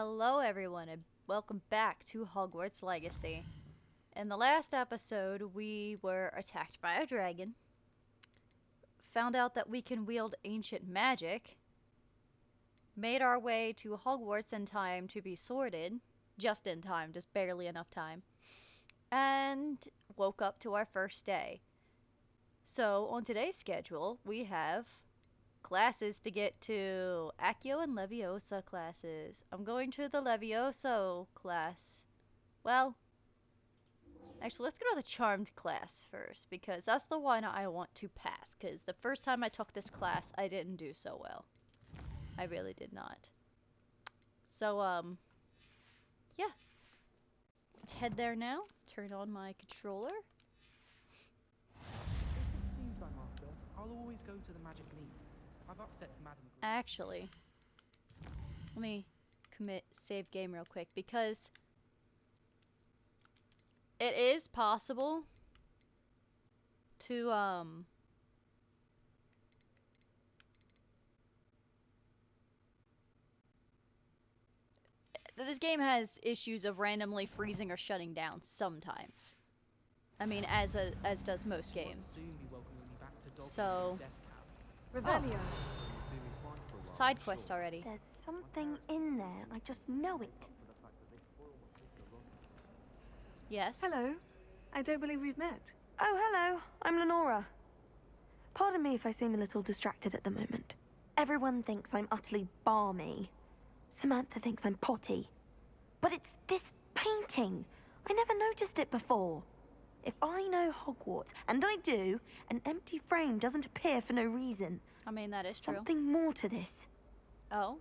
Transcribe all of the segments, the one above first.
Hello everyone and welcome back to Hogwarts Legacy. In the last episode, we were attacked by a dragon, found out that we can wield ancient magic, made our way to Hogwarts in time to be sorted, just in time, just barely enough time, and woke up to our first day. So, on today's schedule, we have classes to get to. Accio and Leviosa classes. I'm going to the Levioso class. Well, actually, let's go to the Charmed class first, because that's the one I want to pass, because the first time I took this class, I didn't do so well. I really did not. So, yeah. Let's head there now. Turn on my controller. Seems I'm after. I'll always go to the magic league. I've upset Madam Green. Actually, let me commit save game real quick, because it is possible to, this game has issues of randomly freezing or shutting down sometimes. I mean, as does most games. Soon be welcoming me back to Dog's So, Death Cab. Revelio. side quest already. There's something in there. I just know it. Yes. Hello. I don't believe we've met. Oh, hello. I'm Lenora. Pardon me if I seem a little distracted at the moment. Everyone thinks I'm utterly balmy. Samantha thinks I'm potty. But it's this painting. I never noticed it before. If I know Hogwarts, and I do, an empty frame doesn't appear for no reason. I mean, that is true. Something more to this. Oh?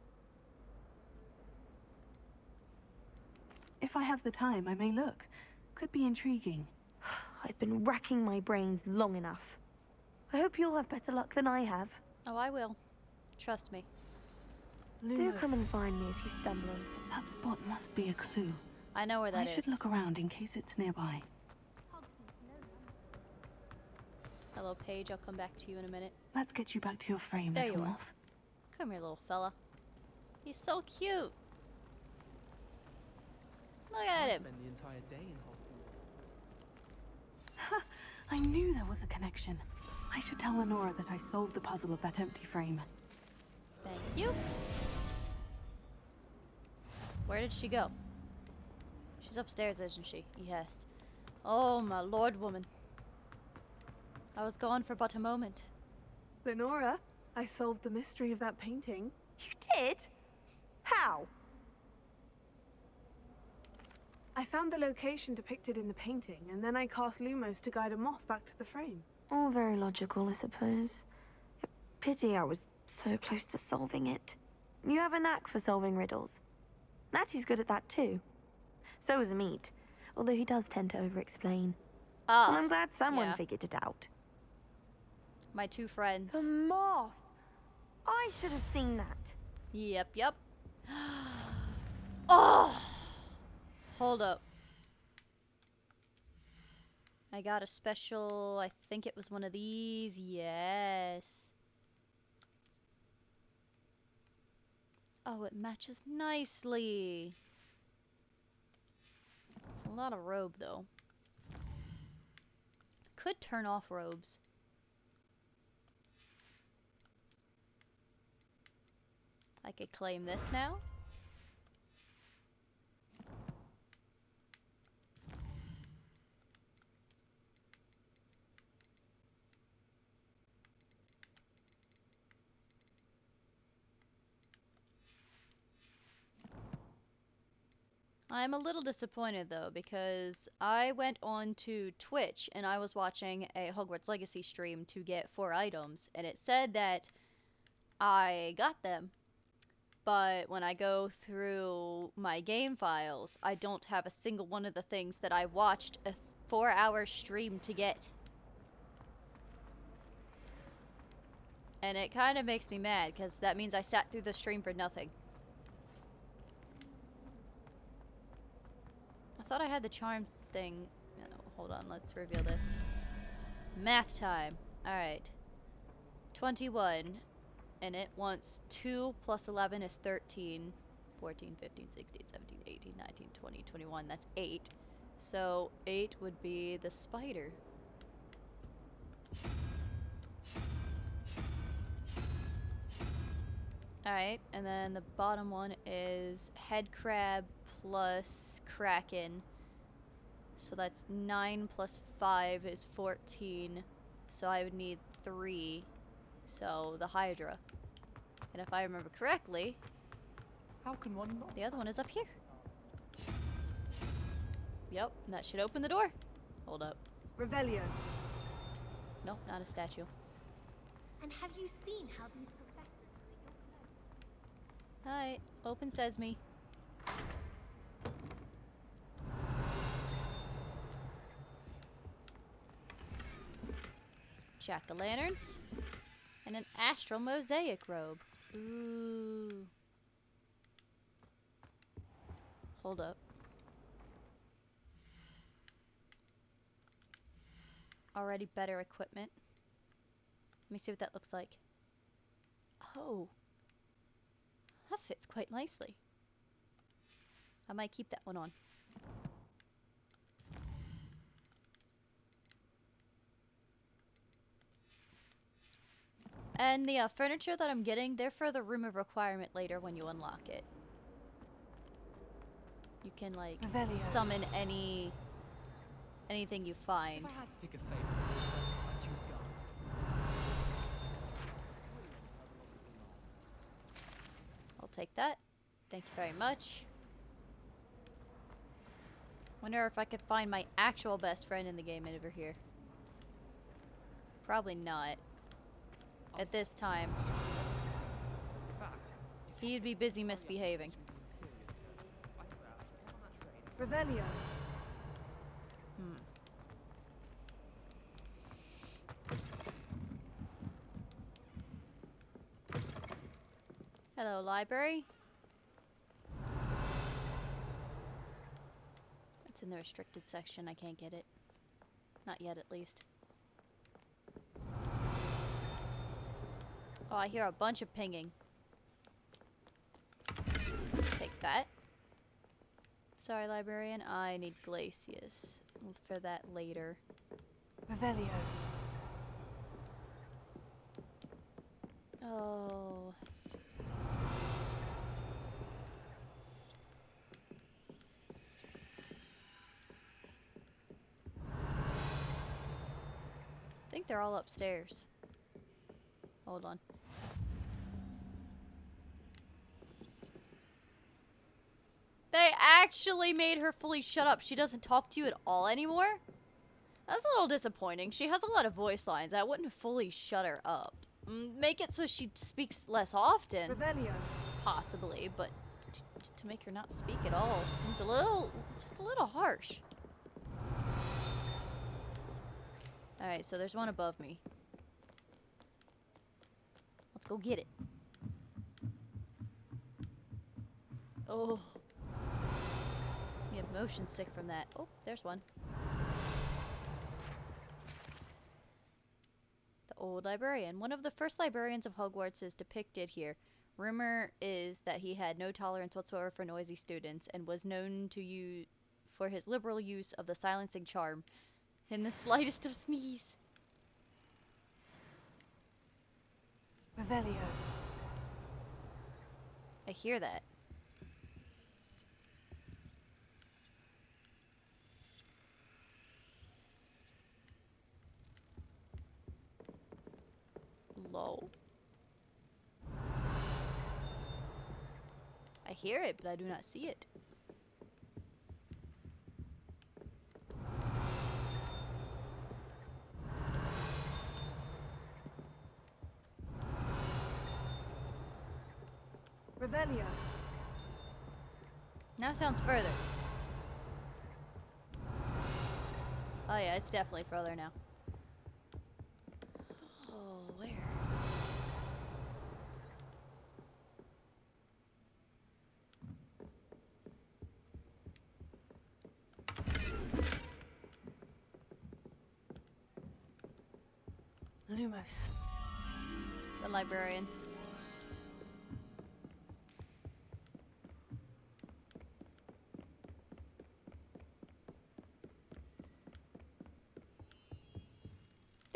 If I have the time, I may look. Could be intriguing. I've been racking my brains long enough. I hope you'll have better luck than I have. Oh, I will. Trust me. Do come and find me if you stumble on something. That spot must be a clue. I know where that I is. should look around in case it's nearby. Hello, Paige. I'll come back to you in a minute. Let's get you back to your frame, There little you are. moth. Come here, little fella. He's so cute. Look at I'll him. spend the entire day in Hogwarts. Ha! I knew there was a connection. I should tell Lenora that I solved the puzzle of that empty frame. Thank you. Where did she go? She's upstairs, isn't she? Yes. Oh, my lord, woman. I was gone for but a moment. Lenora, I solved the mystery of that painting. You did? How? I found the location depicted in the painting, and then I cast Lumos to guide a moth back to the frame. All very logical, I suppose. Pity I was so close to solving it. You have a knack for solving riddles. Natty's good at that too. So is Mead, although he does tend to over-explain. Ah, And I'm glad someone yeah. figured it out. my two friends. The moth! I should have seen that. Yep, yep. Oh! Hold up. I got a special, I think it was one of these. Yes. Oh, it matches nicely. It's a lot of robe, though. Could turn off robes. I could claim this now. I'm a little disappointed though, because I went on to Twitch and I was watching a Hogwarts Legacy stream to get 4 items, and it said that I got them, but when I go through my game files, I don't have a single one of the things that I watched a 4-hour stream to get. And it kind of makes me mad, because that means I sat through the stream for nothing. I thought I had the charms thing. No, hold on, let's reveal this. Math time. Alright. 21. And it wants 2 plus 11 is 13. 14, 15, 16, 17, 18, 19, 20, 21. That's 8. So 8 would be the spider. Alright, and then the bottom one is head crab plus kraken. So that's 9 plus 5 is 14. So I would need 3. So the hydra. And if I remember correctly, How can one not? the other one is up here. Yep, that should open the door. Hold up. Revelio. Nope, not a statue. And have you seen how these professors wear your clothes? Hi, open sesame. Jack-o'-lanterns. And an astral mosaic robe. Ooh. Hold up. Already better equipment. Let me see what that looks like. Oh. That fits quite nicely. I might keep that one on. And the furniture that I'm getting, they're for the room of requirement later when you unlock it. You can like Revelio. summon anything you find. If I had to pick a favorite, I'd choose guard. I'll take that. Thank you very much. Wonder if I could find my actual best friend in the game over here. Probably not. At this time. In fact, if He'd be busy misbehaving. I swear, I should get on that train. Revelio. Hello, library. It's in the restricted section. I can't get it. Not yet, at least. Oh, I hear a bunch of pinging. Take that. Sorry, librarian. I need glacius for that later. Revelio. Oh. I think they're all upstairs. Hold on. They actually made her fully shut up. She doesn't talk to you at all anymore? That's a little disappointing. She has a lot of voice lines. I wouldn't fully shut her up. Make it so she speaks less often, Revelio. possibly, but to make her not speak at all seems just a little harsh. Alright, so there's one above me. Let's go get it. Oh. Get motion sick from that. Oh, there's one. The old librarian. One of the first librarians of Hogwarts is depicted here. Rumor is that he had no tolerance whatsoever for noisy students and was known to use for his liberal use of the silencing charm in the slightest of sneeze. Revelio. I hear that. Low. I hear it, but I do not see it. Revelio. Now sounds further. Oh yeah, it's definitely further now. Oh, where? Lumos. The librarian.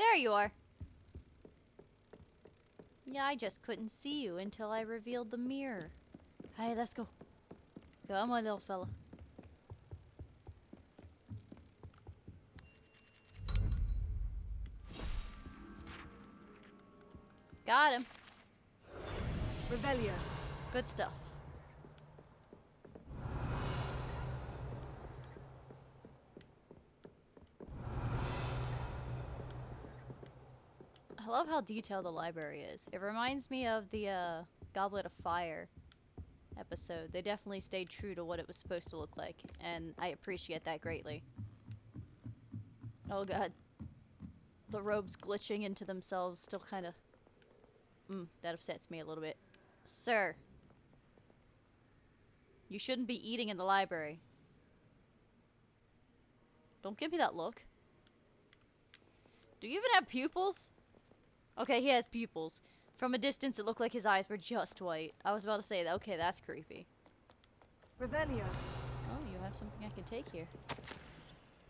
There you are. Yeah, I just couldn't see you until I revealed the mirror. Hey, let's go. Come on, little fella. Got him. Revelio. Good stuff. I love how detailed the library is. It reminds me of the Goblet of Fire episode. They definitely stayed true to what it was supposed to look like, and I appreciate that greatly. Oh god. The robes glitching into themselves still kind of... that upsets me a little bit. Sir. You shouldn't be eating in the library. Don't give me that look. Do you even have pupils? Okay, he has pupils. From a distance, it looked like his eyes were just white. I was about to say, okay, that's creepy. Revelio. Oh, you have something I can take here.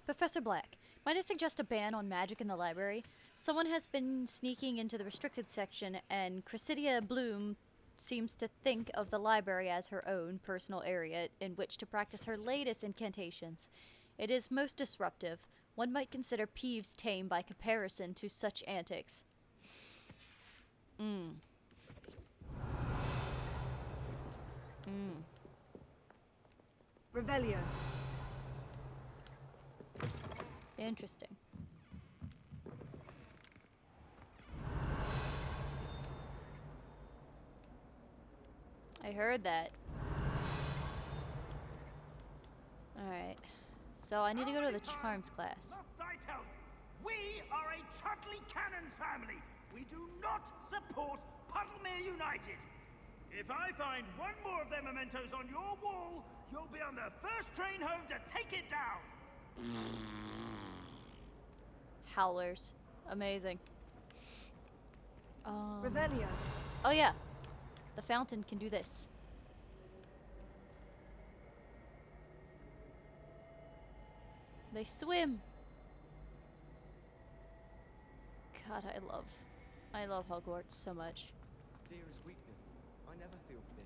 Professor Black, might I suggest a ban on magic in the library? Someone has been sneaking into the restricted section, and Cressidia Bloom seems to think of the library as her own personal area in which to practice her latest incantations. It is most disruptive. One might consider Peeves tame by comparison to such antics. Revelio. Interesting. I heard that. Alright. So I need to go to the charms class. Must I tell you, we are a Chudley Cannons family. We do not support Puddlemere United. If I find one more of their mementos on your wall, you'll be on the first train home to take it down. Howlers. Amazing. Revelio. Oh yeah. The fountain can do this. They swim. God, I love Hogwarts so much. Fear is weakness. I never feel fear.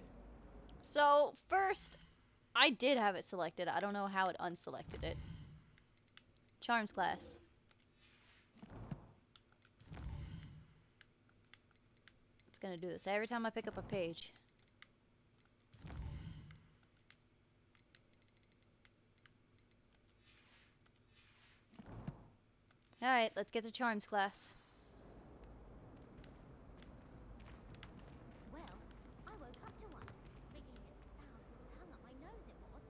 So, first, I did have it selected. I don't know how it unselected it. Charms class. It's gonna do this every time I pick up a page. Alright, let's get to charms class. Well, I woke up to one. Wriggling its foul little tongue up my nose, it was.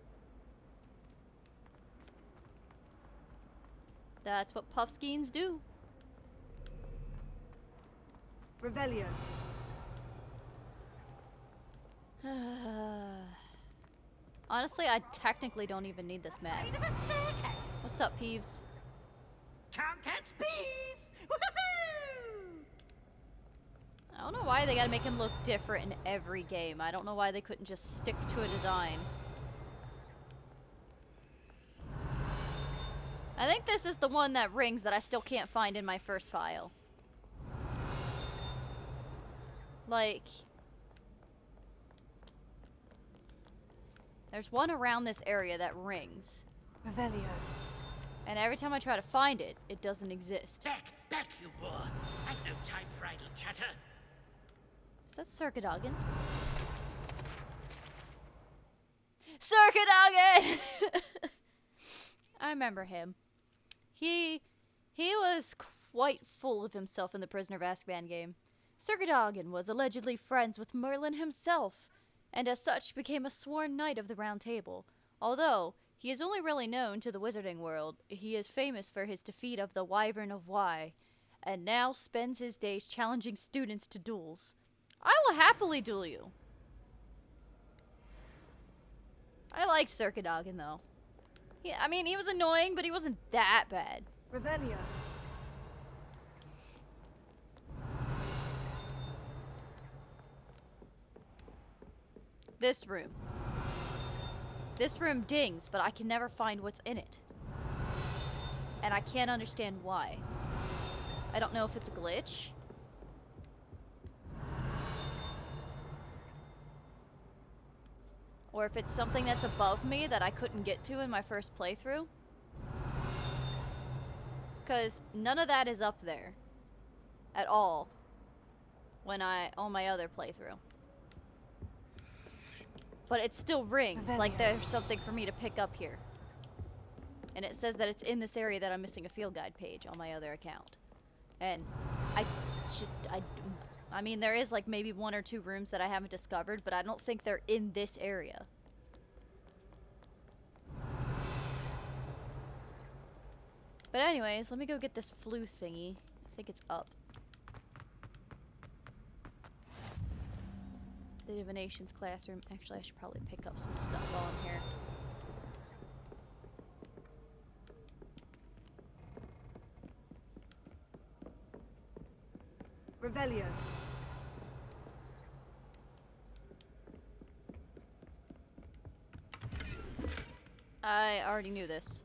That's what puffskeins do. Revelio. Honestly, I technically don't even need this map. Of a staircase. What's up, Peeves? Can't catch Peeves! Woohoo! I don't know why they gotta make him look different in every game. I don't know why they couldn't just stick to a design. I think this is the one that rings that I still can't find in my first file. Like... There's one around this area that rings. Revelio. And every time I try to find it, it doesn't exist. Back, you boor. I've no time for idle chatter. Is that Circudoggin? Circudoggin! I remember him. He was quite full of himself in the Prisoner of Azkaban game. Circudoggin was allegedly friends with Merlin himself, and as such became a sworn knight of the Round Table. Although he is only really known to the wizarding world, he is famous for his defeat of the Wyvern of Wye, and now spends his days challenging students to duels. I will happily duel you. I liked Circudoggin though. I mean, he was annoying, but he wasn't that bad. Revelio. This room. This room dings, but I can never find what's in it. And I can't understand why. I don't know if it's a glitch. Or if it's something that's above me that I couldn't get to in my first playthrough. Because none of that is up there. At all. On my other playthrough. But it still rings like there's something for me to pick up here. And it says that it's in this area that I'm missing a field guide page on my other account. And I mean, there is like maybe 1 or 2 rooms that I haven't discovered, but I don't think they're in this area. But anyways, let me go get this flu thingy. I think it's up. The divinations classroom. Actually, I should probably pick up some stuff while I'm here. Revelio. I already knew this.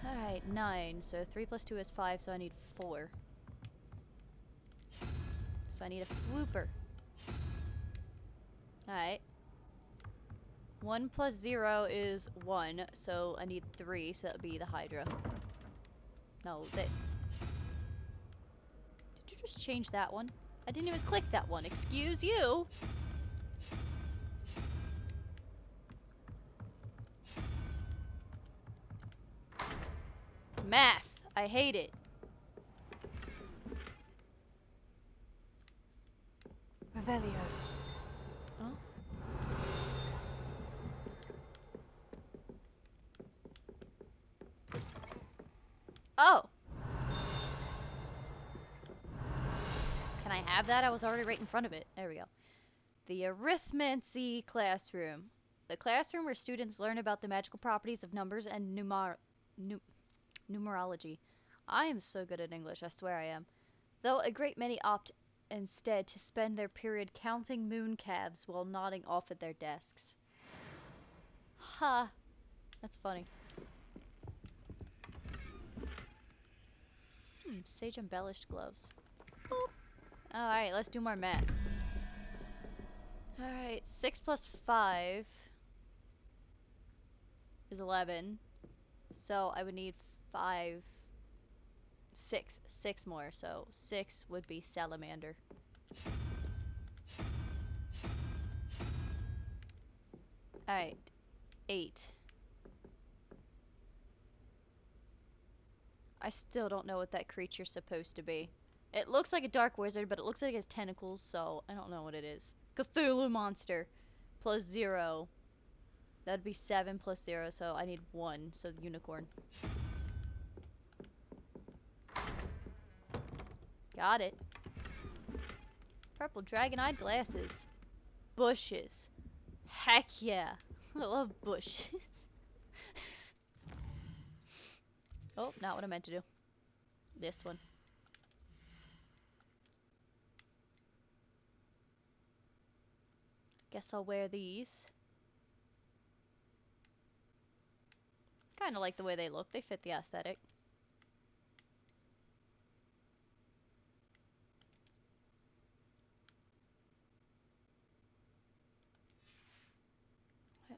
Alright, 9. So 3 plus 2 is 5, so I need 4. So I need a flooper. Alright. 1 plus 0 is 1, so I need 3, so that would be the Hydra. No, this. Did you just change that one? I didn't even click that one. Excuse you! Math! I hate it. Revelio. Huh? Oh! Can I have that? I was already right in front of it. There we go. The Arithmancy Classroom. The classroom where students learn about the magical properties of numbers and numerology. I am so good at English, I swear I am. Though a great many opt instead to spend their period counting moon calves while nodding off at their desks. Ha! That's funny. Sage embellished gloves. Boop. Alright, let's do more math. Alright, 6 plus 5 is 11. So I would need 5... 6 more, so 6 would be salamander. Alright, 8. I still don't know what that creature's supposed to be. It looks like a dark wizard, but it looks like it has tentacles, so I don't know what it is. Cthulhu monster plus 0. That'd be 7 plus 0, so I need 1, so unicorn. Got it. Purple dragon-eyed glasses. Bushes. Heck yeah. I love bushes. Oh, not what I meant to do. This one. Guess I'll wear these. Kinda like the way they look. They fit the aesthetic.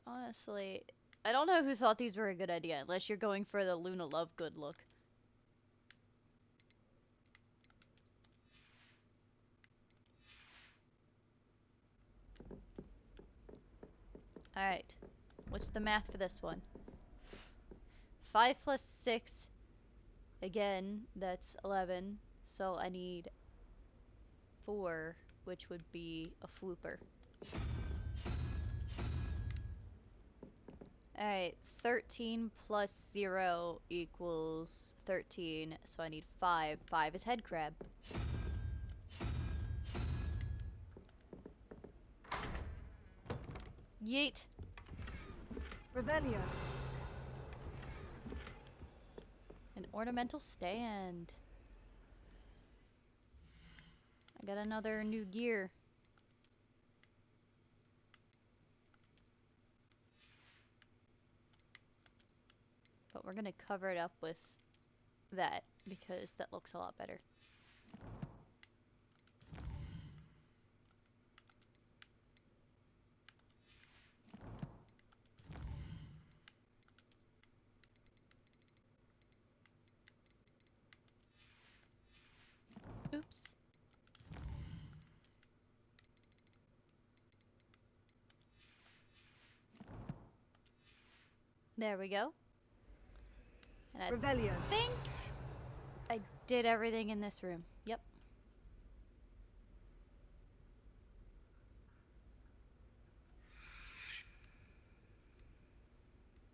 Honestly, I don't know who thought these were a good idea, unless you're going for the Luna Lovegood look. Alright, what's the math for this one? 5 plus 6, again, that's 11, so I need 4, which would be a flooper. Alright, 13 plus 0 equals 13, so I need 5. 5 is head crab. Yeet! Revelio. An ornamental stand. I got another new gear. But we're gonna cover it up with that. because that looks a lot better. Oops. There we go. And I Revelio. think I did everything in this room. Yep.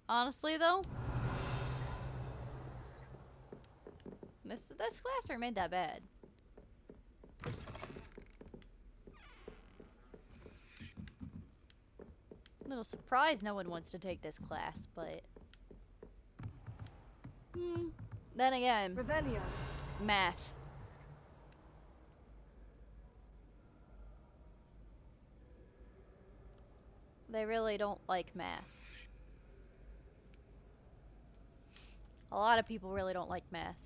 Honestly though, this classroom ain't that bad. Little surprised no one wants to take this class, but then again, Revelio. math. They really don't like math. A lot of people really don't like math.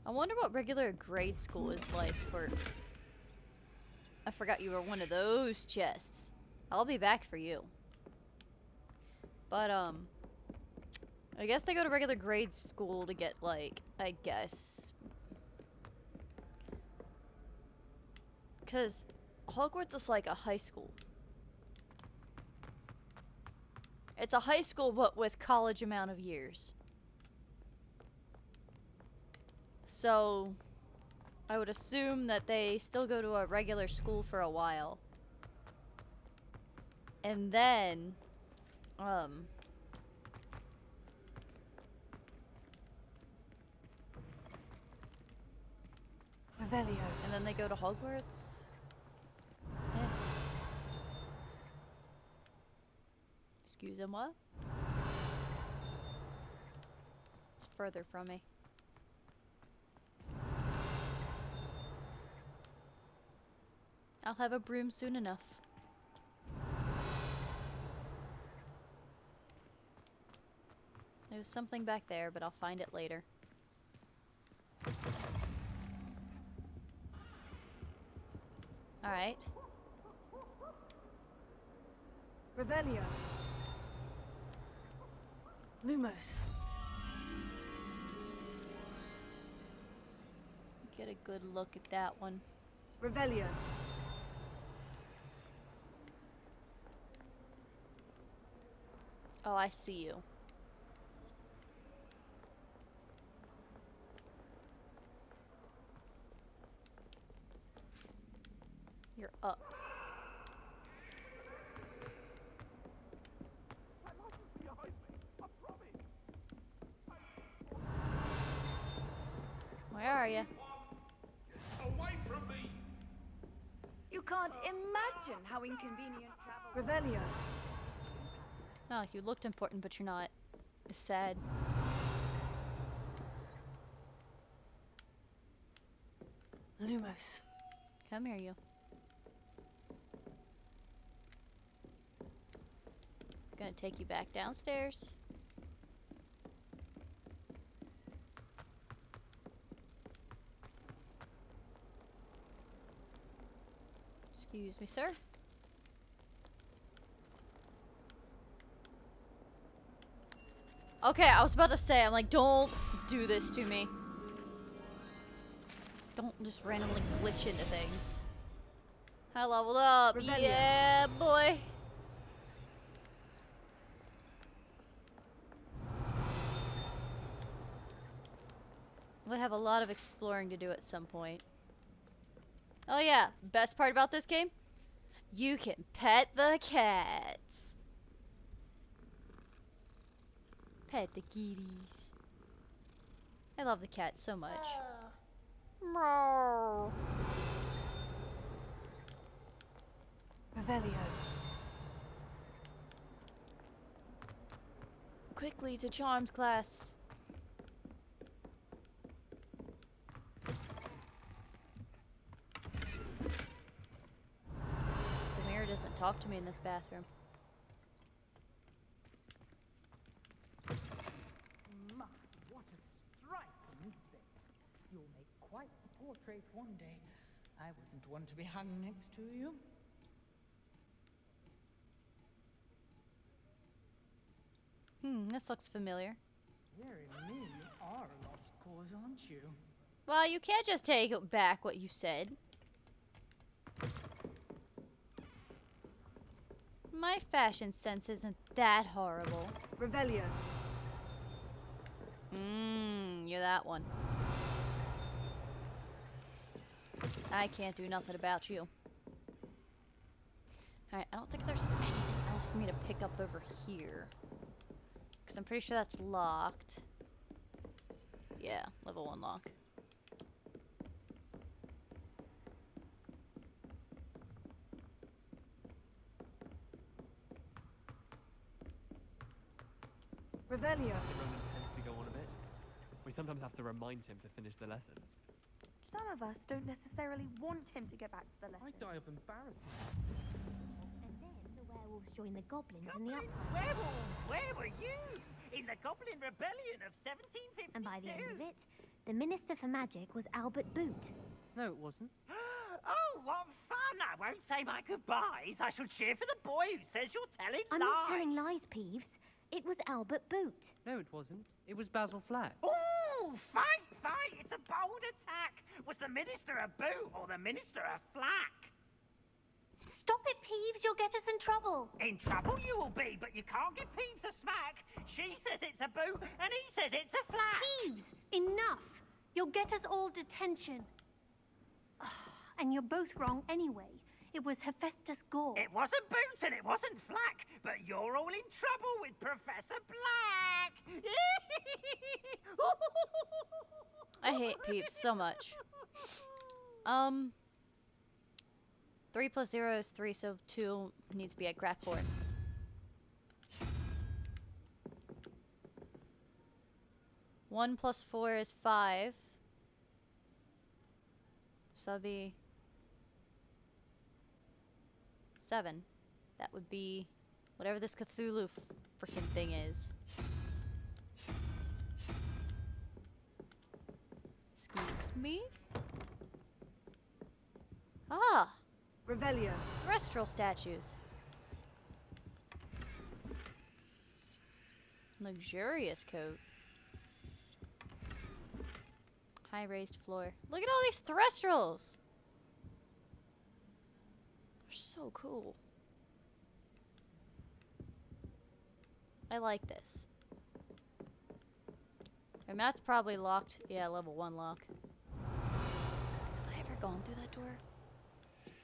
I wonder what regular grade school is like for... I forgot you were one of those chests. I'll be back for you. But, I guess they go to regular grade school to get, like, I guess... Because Hogwarts is like a high school. It's a high school, but with college amount of years. So, I would assume that they still go to a regular school for a while. And then, Revelio. and then they go to Hogwarts. Eh. Excusez-moi. It's further from me. I'll have a broom soon enough. There's something back there, but I'll find it later. Alright. Revelio. Lumos. Get a good look at that one. Revelio. Oh, I see you. You're up. Where are you? Away from me! You can't imagine how inconvenient travel. Revelio. Oh, you looked important, but you're not. It's sad. Lumos. Come here, you. Gonna take you back downstairs. Excuse me, sir. Okay, I was about to say, I'm like, don't do this to me. Don't just randomly glitch into things. I leveled up. Rebellion. Yeah, boy. We have a lot of exploring to do at some point. Oh yeah, best part about this game? You can pet the cats. Pet the kitties. I love the cat so much. Meow. Revelio. Quickly to charms class. The mirror doesn't talk to me in this bathroom. You'll make quite the portrait one day. I wouldn't want to be hung next to you. This looks familiar. Dearie me, you are a lost cause, aren't you? Well, you can't just take back what you said. My fashion sense isn't that horrible. Revelio. You're that one. I can't do nothing about you. Alright, I don't think there's anything else for me to pick up over here. Because I'm pretty sure that's locked. Yeah, level 1 lock. Revelio. Roman tends to go on a bit. We sometimes have to remind him to finish the lesson. Some of us don't necessarily want him to get back to the lesson. I die of embarrassment. And then the werewolves join the goblins in the Goblins, uprising. werewolves, where were you? In the Goblin Rebellion of 1752. And by the end of it, the Minister for Magic was Albert Boot. No, it wasn't. Oh, what fun! I won't say my goodbyes. I shall cheer for the boy who says you're telling I'm lies. not telling lies, Peeves. It was Albert Boot. No, it wasn't. It was Basil Flack. Ooh, fight, fight! It's a bold attack. Was the Minister a boot or the Minister a flack? Stop it, Peeves. You'll get us in trouble. In trouble you will be, but you can't give Peeves a smack. She says it's a boot, and he says it's a flack. Peeves, enough! You'll get us all detention. And you're both wrong anyway. It was Hephaestus Gore. It wasn't boot and it wasn't flack, but you're all in trouble with Professor Black. I hate Peeps so much. 3 plus 0 is 3, so 2 needs to be at graph board. One plus 4 is 5. So that'd be 7. That would be whatever this Cthulhu freaking thing is. Excuse me? Ah! Revelio. Terrestrial statues. Luxurious coat. High raised floor. Look at all these terrestrials! They're so cool. I like this. And that's probably locked. Yeah, level 1 lock. Have I ever gone through that door?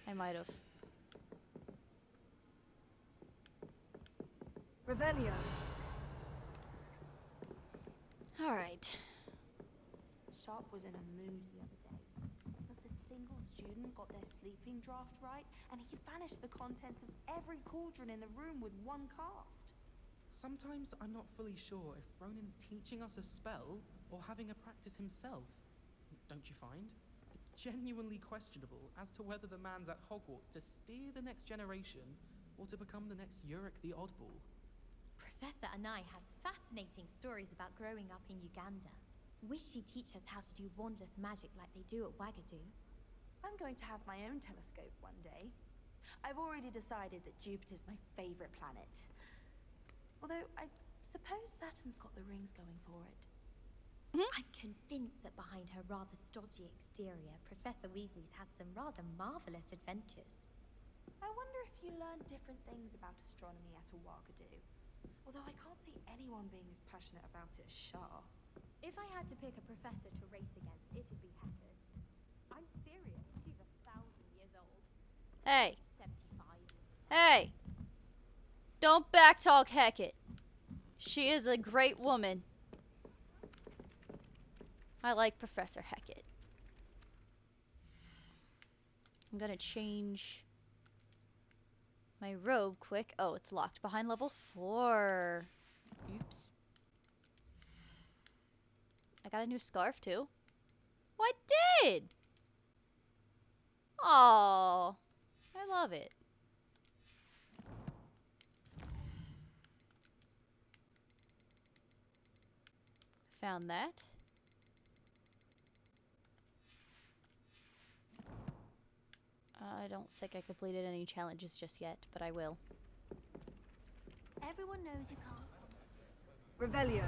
I might have. Revelio. Alright. Sharp was in a mood the other day. Not a single student got their sleeping draft right, and he vanished the contents of every cauldron in the room with one cast. Sometimes I'm not fully sure if Ronan's teaching us a spell or having a practice himself. Don't you find? It's genuinely questionable as to whether the man's at Hogwarts to steer the next generation or to become the next Yurik the Oddball. Professor Anai has fascinating stories about growing up in Uganda. Wish she'd teach us how to do wandless magic like they do at Wagadu. I'm going to have my own telescope one day. I've already decided that Jupiter's my favorite planet. Although, I suppose Saturn's got the rings going for it. I'm convinced that behind her rather stodgy exterior, Professor Weasley's had some rather marvelous adventures. I wonder if you learned different things about astronomy at a Wagadu. Although I can't see anyone being as passionate about it as Shah. If I had to pick a professor to race against, it'd be Hecate. I'm serious. She's 1,000 years old. Hey. 75. Hey! Don't backtalk Hecate. She is a great woman. I like Professor Hecate. I'm gonna change my robe quick. Oh, it's locked behind level 4. Oops. I got a new scarf too. Oh, I did! Oh, I love it. Found that. don't think I completed any challenges just yet, but I will. Everyone knows you can't. Revelio.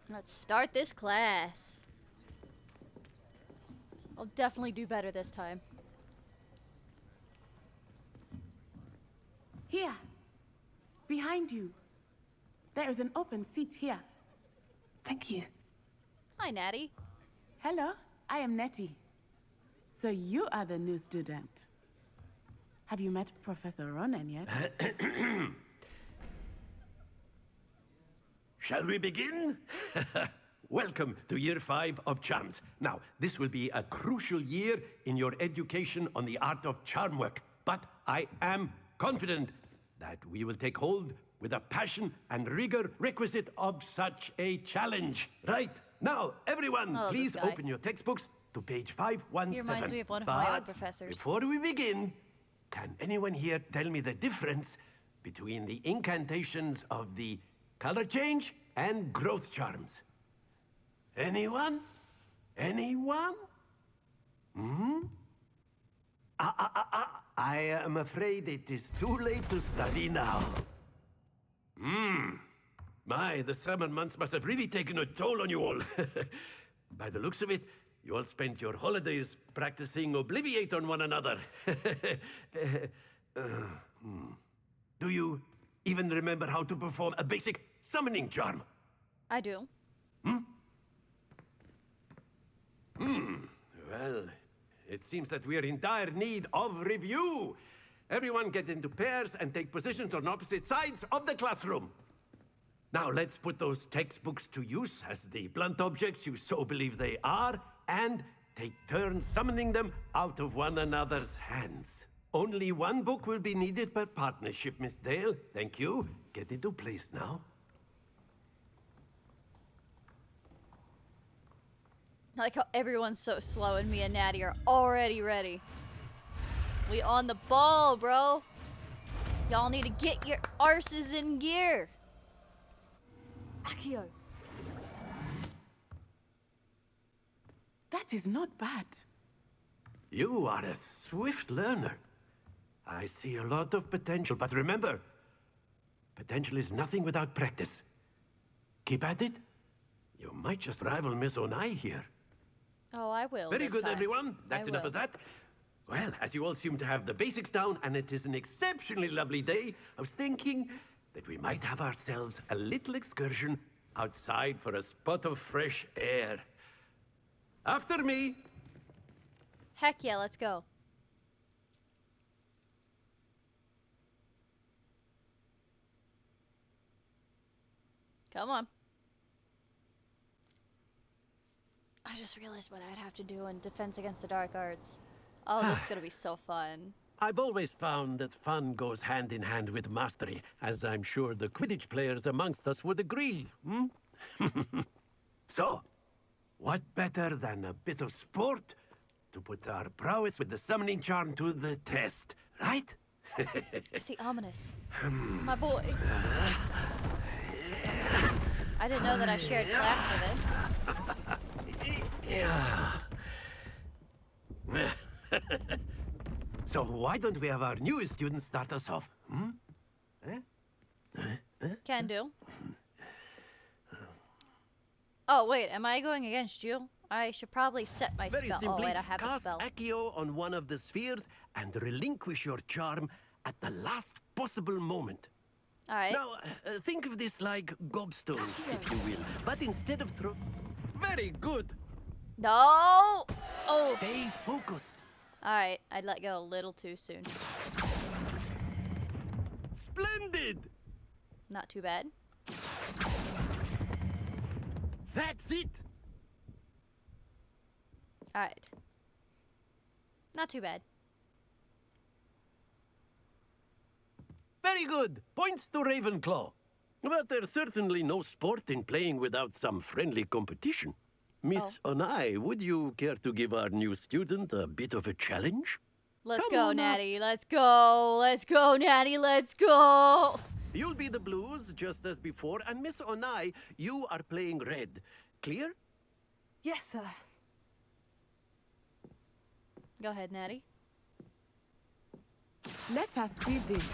Let's start this class. I'll definitely do better this time. Here. Behind you. There is an open seat here. Thank you. Hi, Natty. Hello, I am Nettie. So you are the new student. Have you met Professor Ronan yet? Shall we begin? Welcome to Year 5 of Charms. Now, this will be a crucial year in your education on the art of charm work, but I am confident that we will take hold with a passion and rigor requisite of such a challenge. Right? Now, everyone, please open your textbooks to page 517. He reminds me of one of my old professors. Before we begin, can anyone here tell me the difference between the incantations of the color change and growth charms? Anyone? Anyone? I am afraid it is too late to study now. My, the summer months must have really taken a toll on you all. By the looks of it, you all spent your holidays practicing Obliviate on one another. Do you even remember how to perform a basic summoning charm? I do. Well, it seems that we are in dire need of review. Everyone get into pairs and take positions on opposite sides of the classroom. Now let's put those textbooks to use as the blunt objects you so believe they are, and take turns summoning them out of one another's hands. Only one book will be needed per partnership, Miss Dale. Thank you. Get into place now. I like how everyone's so slow and me and Natty are already ready. We on the ball, bro. Y'all need to get your arses in gear. Accio. That is not bad. You are a swift learner. I see a lot of potential, but remember, potential is nothing without practice. Keep at it. You might just rival Miss Onai here. Oh, I will. Very this good, time. everyone. That's enough of that. Well, as you all seem to have the basics down, and it is an exceptionally lovely day, I was thinking that we might have ourselves a little excursion outside for a spot of fresh air. After me. Heck yeah, let's go. Come on. I just realized what I'd have to do in Defense Against the Dark Arts. Oh, this is gonna be so fun. I've always found that fun goes hand in hand with mastery, as I'm sure the Quidditch players amongst us would agree. So, what better than a bit of sport to put our prowess with the summoning charm to the test, right? I see Ominous. My boy. I didn't know that I shared class with him. Yeah. So why don't we have our newest student start us off? Can do. Oh wait, am I going against you? I should probably set my Very spell. simply, Oh wait, I have a cast spell. Accio on one of the spheres and relinquish your charm at the last possible moment. Alright. Now, think of this like gobstones, if you will. But instead of throw... Very good. No! Oh! Stay focused. Alright, I'd let go a little too soon. Splendid! Not too bad. That's it! Alright. Not too bad. Very good. Points to Ravenclaw. But there's certainly no sport in playing without some friendly competition. Miss Onai, would you care to give our new student a bit of a challenge? Let's Come go, on up. Natty. Let's go. Let's go, Natty. Let's go. You'll be the blues, just as before, and Miss Onai, you are playing red. Clear? Yes, sir. Go ahead, Natty. Let us see this.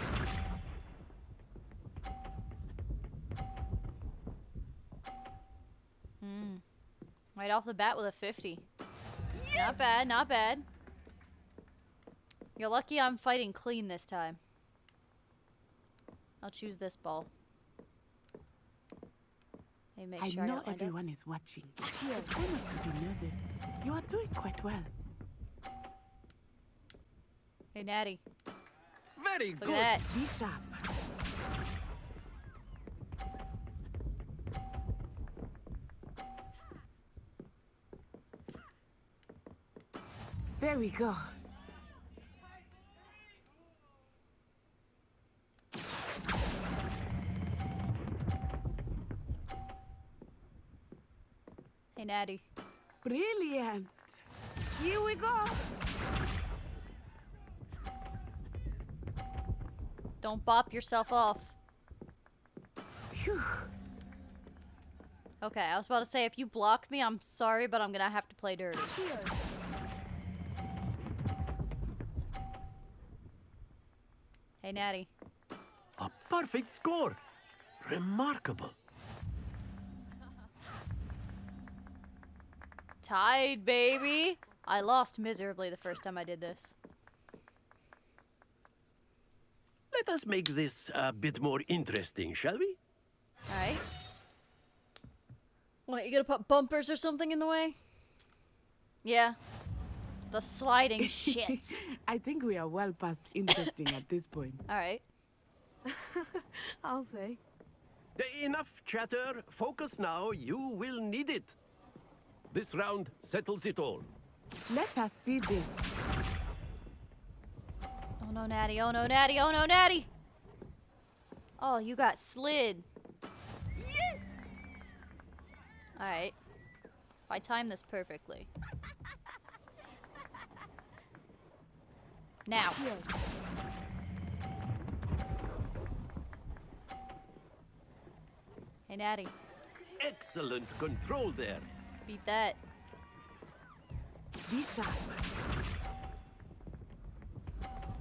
Right off the bat with a 50. Yes! Not bad, not bad. You're lucky I'm fighting clean this time. I'll choose this ball. Hey, make I sure know don't wind everyone is watching. Here, try not to be nervous. You are doing quite well. Hey, Natty. Very Look good. at that. Be sharp. There we go. Hey, Natty. Brilliant. Here we go. Don't bop yourself off. Phew. Okay, I was about to say, if you block me, I'm sorry, but I'm gonna have to play dirty. Hey, Natty. A perfect score. Remarkable. Tied, baby. I lost miserably the first time I did this. Let us make this a bit more interesting, shall we? Alright. What, you gonna put bumpers or something in the way? Yeah. The sliding shits. I think we are well past interesting at this point. Alright. I'll say. Enough chatter. Focus now. You will need it. This round settles it all. Let us see this. Oh no, Natty. Oh no, Natty. Oh no, Natty. Oh, you got slid. Yes! Alright. If I time this perfectly. Now. Hey, Natty. Excellent control there. Beat that. Be sharp.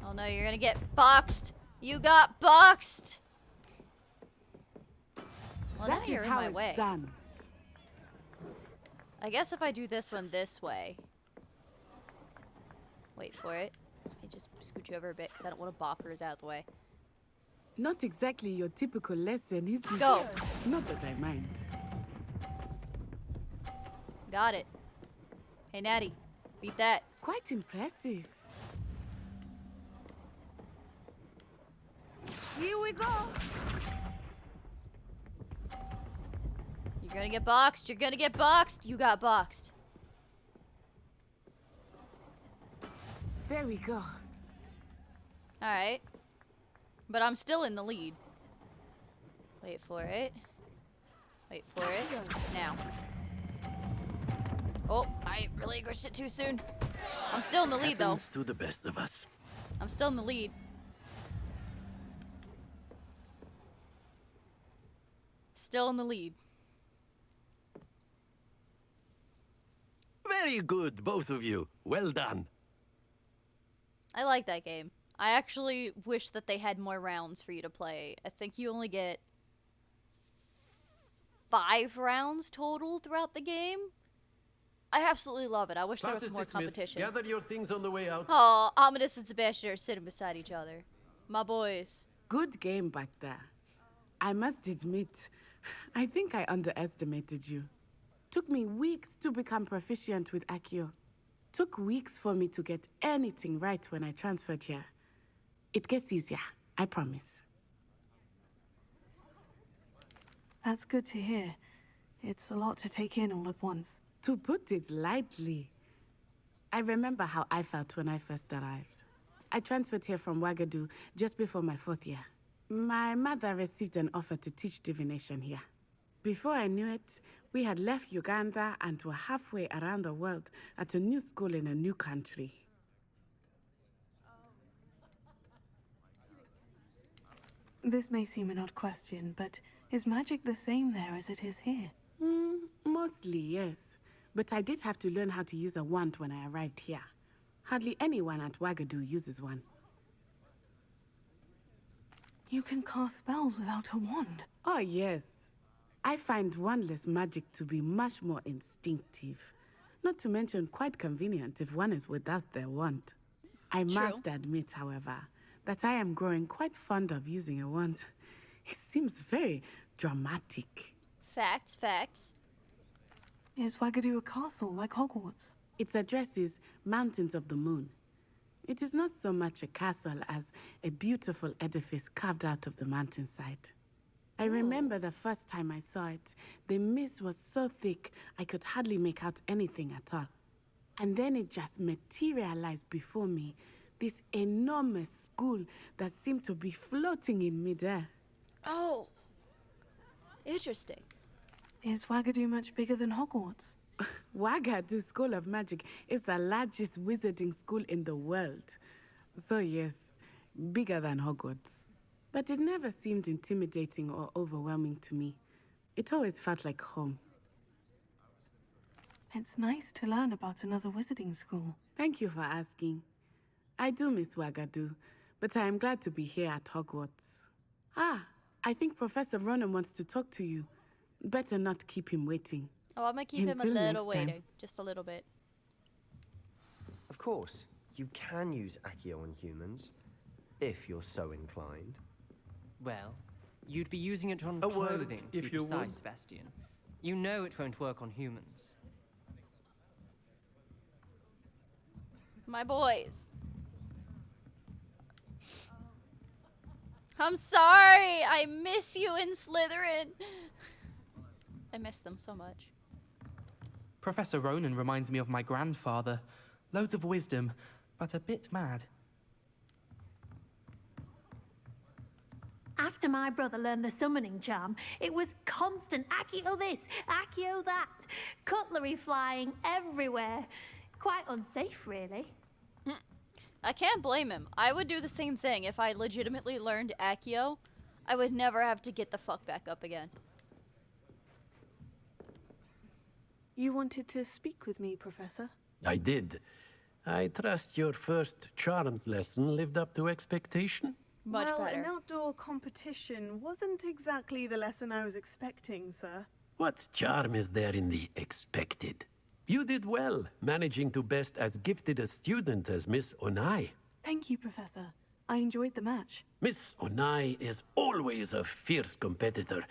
Oh no, you're gonna get boxed. You got boxed. Well, now That you're is in how my it's way. done. I guess if I do this one this way. Wait for it. Let me just scoot you over a bit because I don't want to bop hers out of the way. Not exactly your typical lesson, is it? Go. Not that I mind. Got it. Hey, Natty. Beat that. Quite impressive. Here we go. You're gonna get boxed. You're gonna get boxed. You got boxed. There we go. Alright. But I'm still in the lead. Wait for it. Wait for it. Now. Oh, I relinquished it too soon. I'm still in the lead, though. Happens to the best of us. I'm still in the lead. Still in the lead. Very good, both of you. Well done. I like that game. I actually wish that they had more rounds for you to play. I think you only get 5 rounds total throughout the game. I absolutely love it. I wish there was more competition. Gather your things on the way out. Oh, Ominous and Sebastian are sitting beside each other. My boys. Good game back there. I must admit, I think I underestimated you. Took me weeks to become proficient with Accio. Took weeks for me to get anything right when I transferred here. It gets easier, I promise. That's good to hear. It's a lot to take in all at once. To put it lightly, I remember how I felt when I first arrived. I transferred here from Ouagadougou just before my 4th year. My mother received an offer to teach divination here. Before I knew it, we had left Uganda and were halfway around the world at a new school in a new country. This may seem an odd question, but is magic the same there as it is here? Mostly, yes. But I did have to learn how to use a wand when I arrived here. Hardly anyone at Wagadu uses one. You can cast spells without a wand? Oh, yes. I find wandless magic to be much more instinctive. Not to mention quite convenient if one is without their wand. I must admit, however, that I am growing quite fond of using a wand. It seems very dramatic. Facts, facts. Is Wagadu a castle like Hogwarts? Its address is Mountains of the Moon. It is not so much a castle as a beautiful edifice carved out of the mountainside. I remember the first time I saw it, the mist was so thick I could hardly make out anything at all. And then it just materialized before me, this enormous school that seemed to be floating in midair. Oh, interesting. Is Wagadu much bigger than Hogwarts? Wagadu School of Magic is the largest wizarding school in the world. So yes, bigger than Hogwarts. But it never seemed intimidating or overwhelming to me. It always felt like home. It's nice to learn about another wizarding school. Thank you for asking. I do miss Wagadu, but I am glad to be here at Hogwarts. Ah, I think Professor Ronan wants to talk to you. Better not keep him waiting. Oh, I'm gonna keep him a Until little next time. waiting. Just a little bit. Of course, you can use Accio on humans, if you're so inclined. Well, you'd be using it on A word, clothing, to if be you precise, would. Sebastian. You know it won't work on humans. My boys. I'm sorry. I miss you in Slytherin. I miss them so much. Professor Ronan reminds me of my grandfather. Loads of wisdom, but a bit mad. After my brother learned the summoning charm, it was constant Accio this, Accio that. Cutlery flying everywhere. Quite unsafe, really. I can't blame him. I would do the same thing if I legitimately learned Accio. I would never have to get the fuck back up again. You wanted to speak with me, Professor? I did. I trust your first charms lesson lived up to expectation? Much well, better. an outdoor competition wasn't exactly the lesson I was expecting, sir. What charm is there in the expected? You did well, managing to best as gifted a student as Miss Onai. Thank you, Professor. I enjoyed the match. Miss Onai is always a fierce competitor,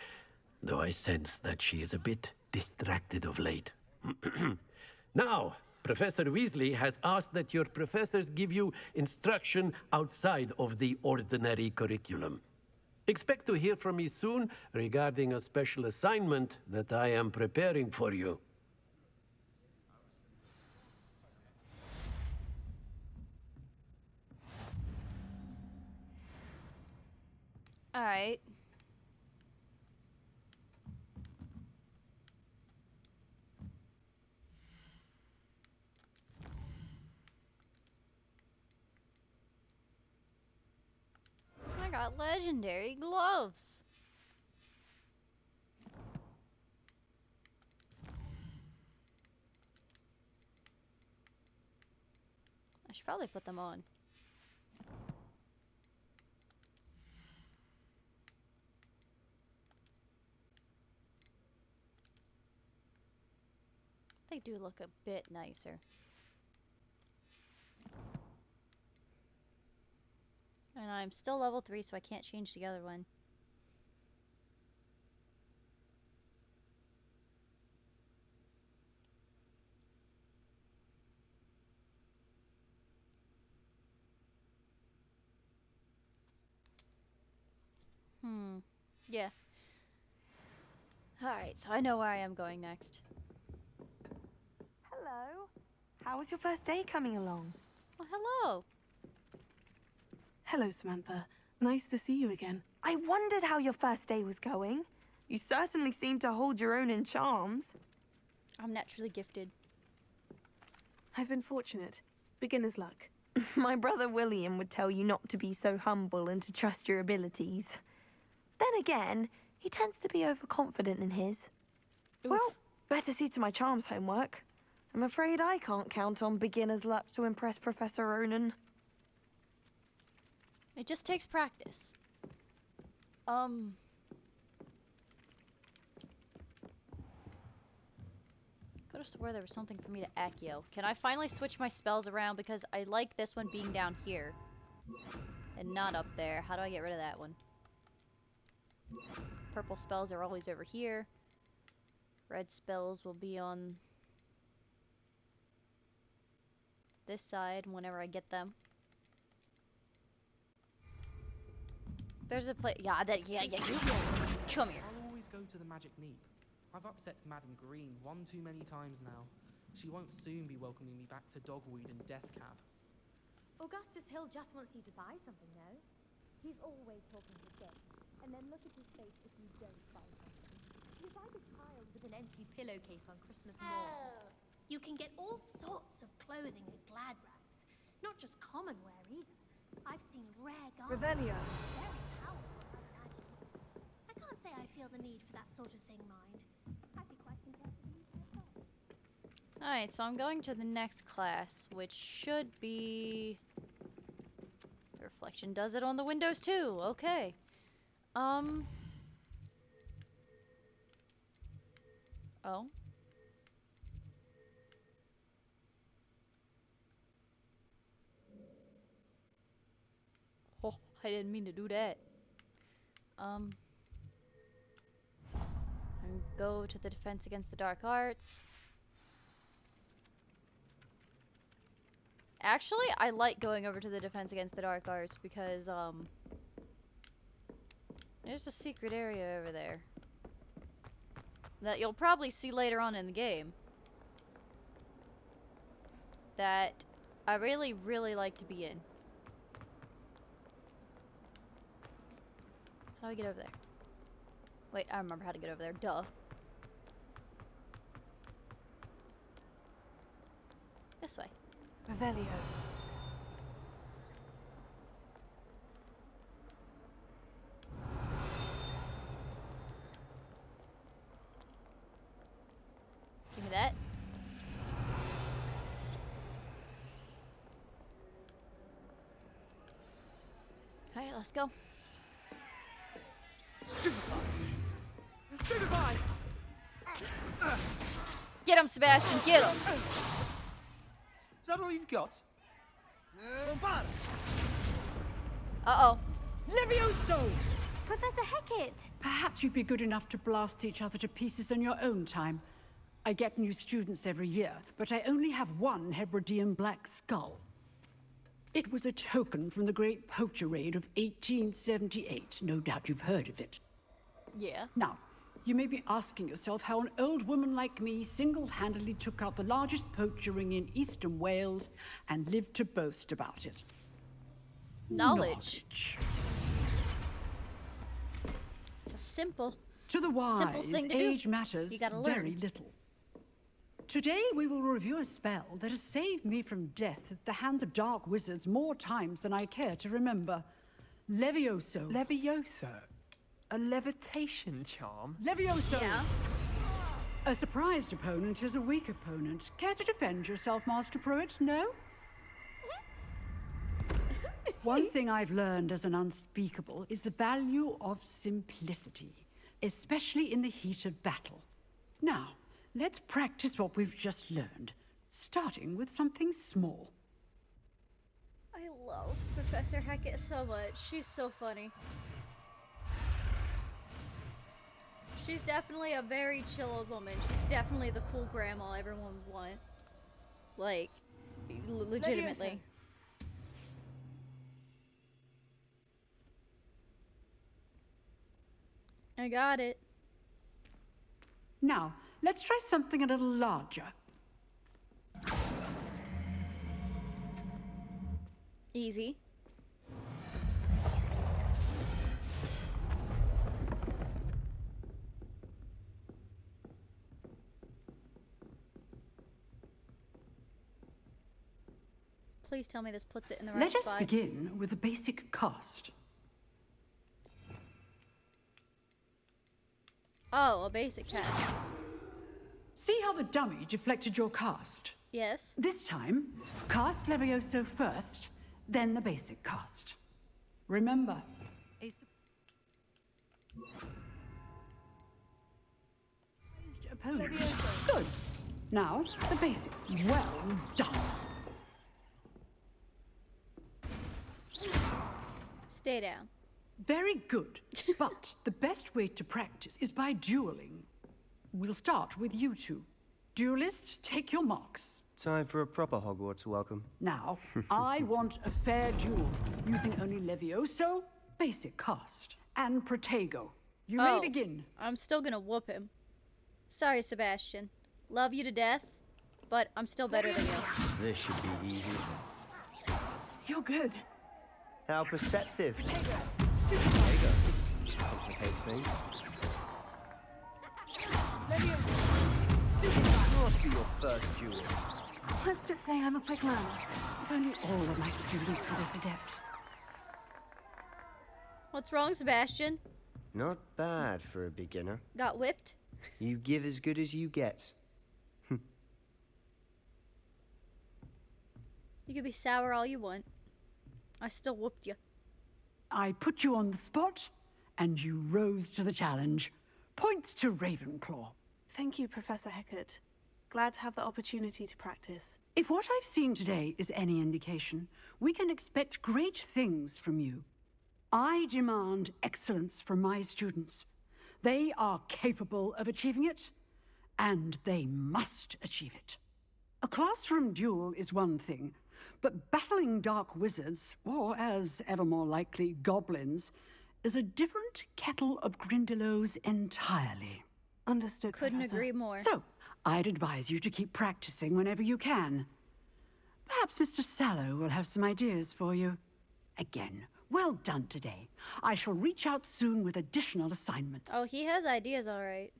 though I sense that she is a bit distracted of late. Now, Professor Weasley has asked that your professors give you instruction outside of the ordinary curriculum. Expect to hear from me soon regarding a special assignment that I am preparing for you. Alright. I got legendary gloves. I should probably put them on. They do look a bit nicer. And I'm still level 3, so I can't change the other one. Yeah. Alright, so I know where I am going next. Hello. How was your first day coming along? Oh, hello. Hello, Samantha. Nice to see you again. I wondered how your first day was going. You certainly seem to hold your own in charms. I'm naturally gifted. I've been fortunate. Beginner's luck. My brother William would tell you not to be so humble and to trust your abilities. Then again, he tends to be overconfident in his. Oof. Well, better see to my charms homework. I'm afraid I can't count on beginner's luck to impress Professor Ronan. It just takes practice. Could have swore there was something for me to Accio. Can I finally switch my spells around? Because I like this one being down here. And not up there. How do I get rid of that one? Purple spells are always over here. Red spells will be on this side whenever I get them. There's a place. Yeah, you come here. I'll always go to the Magic Neep. I've upset Madame Green one too many times now. She won't soon be welcoming me back to Dogweed and Death Cab. Augustus Hill just wants you to buy something, though. He's always talking his game. And then look at his face if you don't buy something. He's like a child with an empty pillowcase on Christmas morn. You can get all sorts of clothing at Glad Rags. Not just common wear either. I've seen rare garments. Revelio. Very powerful, I imagine. I can't say I feel the need for that sort of thing, mind. I'd be quite content to use myself. Alright, so I'm going to the next class, which should be... The reflection does it on the windows too. Okay. Oh. Oh, I didn't mean to do that. And go to the defense against the dark arts. Actually, I like going over to the defense against the dark arts because, there's a secret area over there that you'll probably see later on in the game that I really, really like to be in. How do I get over there? Wait, I remember how to get over there. Duh. This way. Revelio. Give me that. Alright, let's go. Stupefy! Stupefy! Get him, Sebastian, get him! Is that all you've got? Uh-oh. Levioso! Professor Hecat! Perhaps you'd be good enough to blast each other to pieces in your own time. I get new students every year, but I only have one Hebridean black skull. It was a token from the Great Poacher Raid of 1878. No doubt you've heard of it. Yeah. Now, you may be asking yourself how an old woman like me single-handedly took out the largest poacher ring in eastern Wales and lived to boast about it. Knowledge. It's a simple To the wise, thing to do. age matters You gotta learn. very little. Today we will review a spell that has saved me from death at the hands of dark wizards more times than I care to remember. Levioso. Levioso? A levitation charm? Levioso! Yeah. A surprised opponent is a weak opponent. Care to defend yourself, Master Pruitt? No? One thing I've learned as an unspeakable is the value of simplicity, especially in the heat of battle. Now, let's practice what we've just learned, starting with something small. I love Professor Hecat so much. She's so funny. She's definitely a very chill old woman. She's definitely the cool grandma everyone would want. Like, legitimately. I got it. Now, let's try something a little larger. Easy. Please tell me this puts it in the right Let us spot. begin with the basic cast. Oh, a basic cast. See how the dummy deflected your cast? Yes. This time, cast Levioso first, then the basic cast. Remember, a opponent. Good. Now, the basic. Well done. Stay down. Very good. But the best way to practice is by dueling. We'll start with you two. Duelists, take your marks. Time for a proper Hogwarts welcome. Now, I want a fair duel, using only Levioso, basic cast, and Protego. You may begin. I'm still gonna whoop him. Sorry, Sebastian. Love you to death, but I'm still better than you. This should be easy. You're good. How perceptive. Stupid. Protego. Complicates things. Levioso. Stupid. Must be your first duel. Let's just say I'm a quick learner. If only all of my students were this adept. What's wrong, Sebastian? Not bad for a beginner. Got whipped? You give as good as you get. You can be sour all you want. I still whooped you. I put you on the spot, and you rose to the challenge. Points to Ravenclaw. Thank you, Professor Hecat. Glad to have the opportunity to practice. If what I've seen today is any indication, we can expect great things from you. I demand excellence from my students. They are capable of achieving it, and they must achieve it. A classroom duel is one thing, but battling dark wizards, or as ever more likely, goblins, is a different kettle of Grindylows entirely. Understood, Couldn't Professor. agree more. So, I'd advise you to keep practicing whenever you can. Perhaps Mr. Sallow will have some ideas for you. Again, well done today. I shall reach out soon with additional assignments. Oh, he has ideas, all right.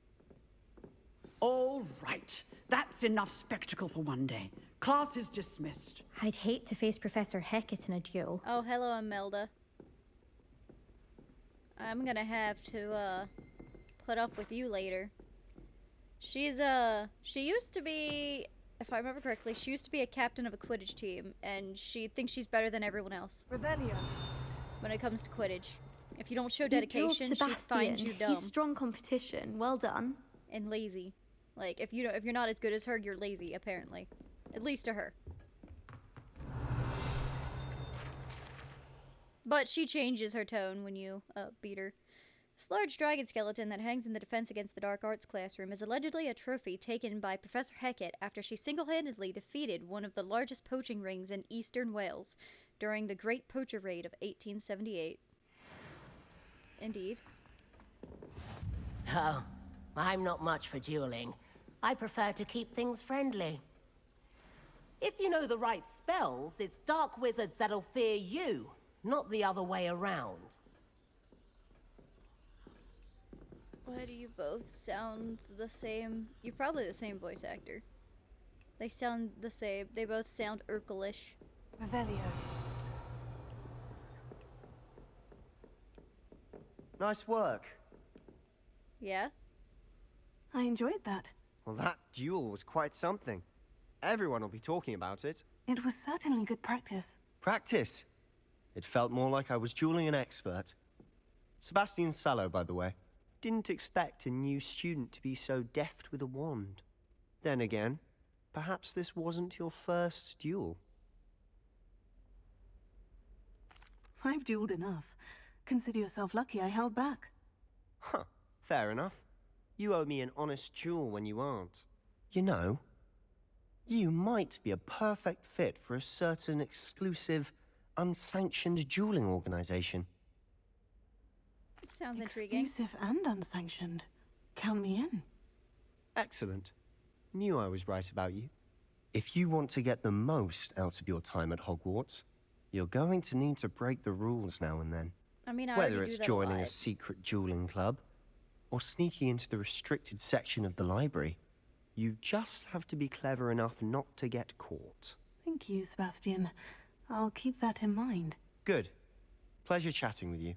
All right. That's enough spectacle for one day. Class is dismissed. I'd hate to face Professor Hecat in a duel. Oh, hello, Imelda. I'm gonna have to, put up with you later. She used to be, if I remember correctly, she used to be a captain of a Quidditch team, and she thinks she's better than everyone else. Revelio. When it comes to Quidditch. If you don't show dedication, she finds you dumb. He's strong competition. Well done. And lazy. Like, if you're not as good as her, you're lazy, apparently. At least to her. But she changes her tone when you, beat her. This large dragon skeleton that hangs in the Defense Against the Dark Arts classroom is allegedly a trophy taken by Professor Hecat after she single-handedly defeated one of the largest poaching rings in eastern Wales during the Great Poacher Raid of 1878. Indeed. Oh, I'm not much for dueling. I prefer to keep things friendly. If you know the right spells, it's dark wizards that'll fear you, not the other way around. Why do you both sound the same? You're probably the same voice actor. They sound the same. They both sound Urkel-ish. Revelio. Nice work. Yeah? I enjoyed that. Well, that duel was quite something. Everyone will be talking about it. It was certainly good practice. Practice? It felt more like I was dueling an expert. Sebastian Sallow, by the way. Didn't expect a new student to be so deft with a wand. Then again, perhaps this wasn't your first duel. I've dueled enough. Consider yourself lucky I held back. Huh, fair enough. You owe me an honest duel when you aren't. You know, you might be a perfect fit for a certain exclusive, unsanctioned dueling organization. Sounds intriguing. Exclusive and unsanctioned. Count me in. Excellent. Knew I was right about you. If you want to get the most out of your time at Hogwarts, you're going to need to break the rules now and then. I mean, Whether it's joining a secret dueling club, or sneaking into the restricted section of the library, you just have to be clever enough not to get caught. Thank you, Sebastian. I'll keep that in mind. Good. Pleasure chatting with you.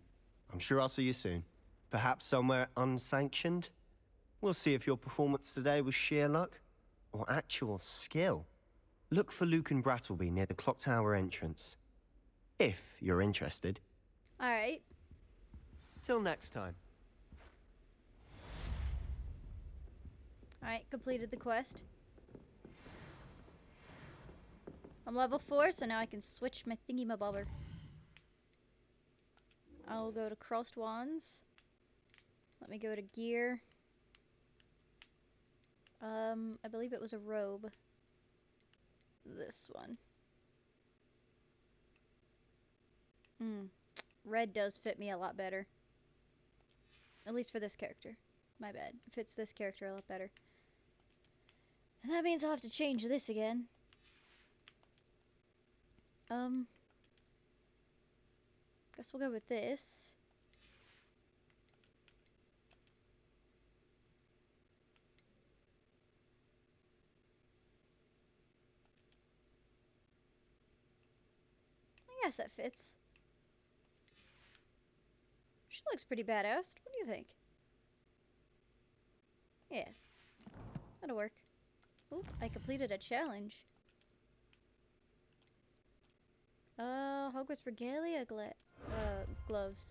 I'm sure I'll see you soon. Perhaps somewhere unsanctioned? We'll see if your performance today was sheer luck or actual skill. Look for Luke and Brattleby near the clock tower entrance. If you're interested. Alright. Till next time. Alright, completed the quest. I'm level 4, so now I can switch my thingy-mabobber. I'll go to crossed wands. Let me go to gear. I believe it was a robe. This one. Red does fit me a lot better. At least for this character. My bad. It fits this character a lot better. And that means I'll have to change this again. Guess we'll go with this. I guess that fits. She looks pretty badass. What do you think? Yeah. That'll work. Oop, I completed a challenge. Hogwarts Regalia gloves.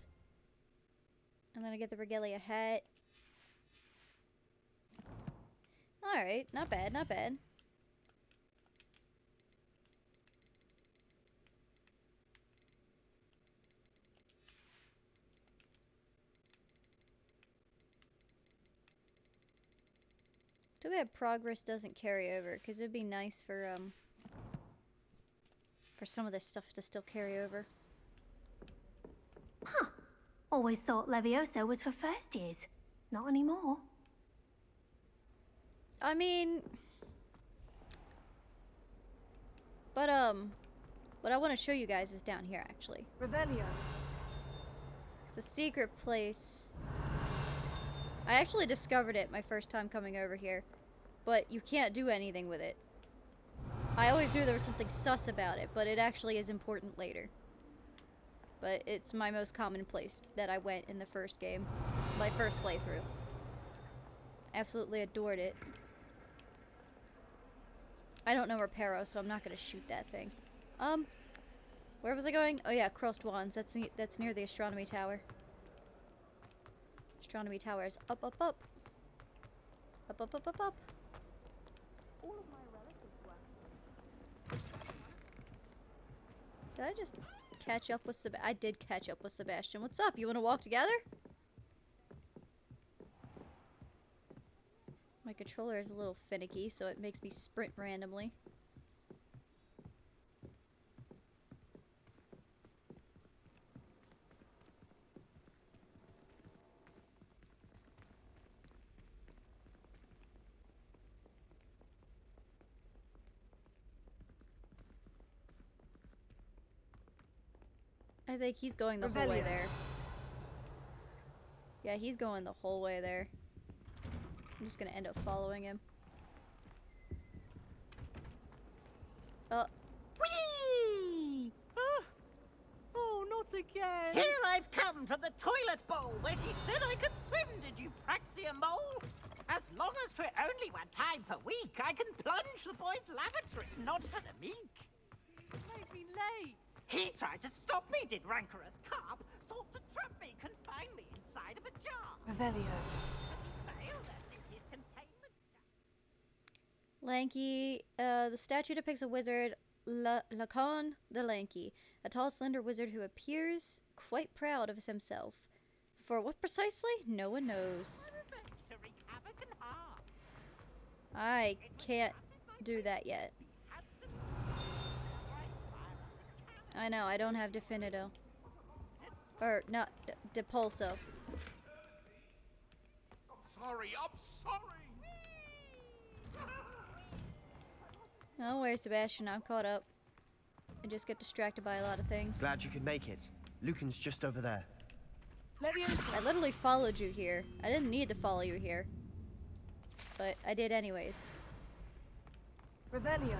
And then I get the Regalia hat. Alright, not bad, not bad. Too bad progress doesn't carry over, because it'd be nice for some of this stuff to still carry over. Huh. Always thought Levioso was for first years. Not anymore. I mean... But, what I want to show you guys is down here, actually. Revelio. It's a secret place. I actually discovered it my first time coming over here, but you can't do anything with it. I always knew there was something sus about it, but it actually is important later. But it's my most common place that I went in the first game. My first playthrough. Absolutely adored it. I don't know Reparo, so I'm not gonna shoot that thing. Where was I going? Oh yeah, Crossed Wands. That's near the Astronomy Tower. Astronomy Tower is up, up, up. Up, up, up, up, up. All of my relatives were. Did I just catch up with Sebastian? I did catch up with Sebastian. What's up? You want to walk together? My controller is a little finicky, so it makes me sprint randomly. I think he's going the whole way there. Yeah, he's going the whole way there. I'm just gonna end up following him. Whee! Oh, not again! Here I've come from the toilet bowl where she said I could swim, did you praxia mole? As long as for only one time per week, I can plunge the boys' lavatory, not for the meek. Make me late! He tried to stop me, did rancorous carp, sought to trap me, confine me inside of a jar. Revelio. But he failed at his containment. Lanky, the statue depicts a wizard, Lacon the Lanky, a tall, slender wizard who appears quite proud of himself. For what precisely? No one knows. To wreak havoc and harm. I can't do that yet. I know, I don't have Definito. Or, not, Depulso. I'm sorry! Oh, where's Sebastian? I'm caught up. I just get distracted by a lot of things. Glad you could make it. Lucan's just over there. I literally followed you here. I didn't need to follow you here. But I did anyways. Revelio.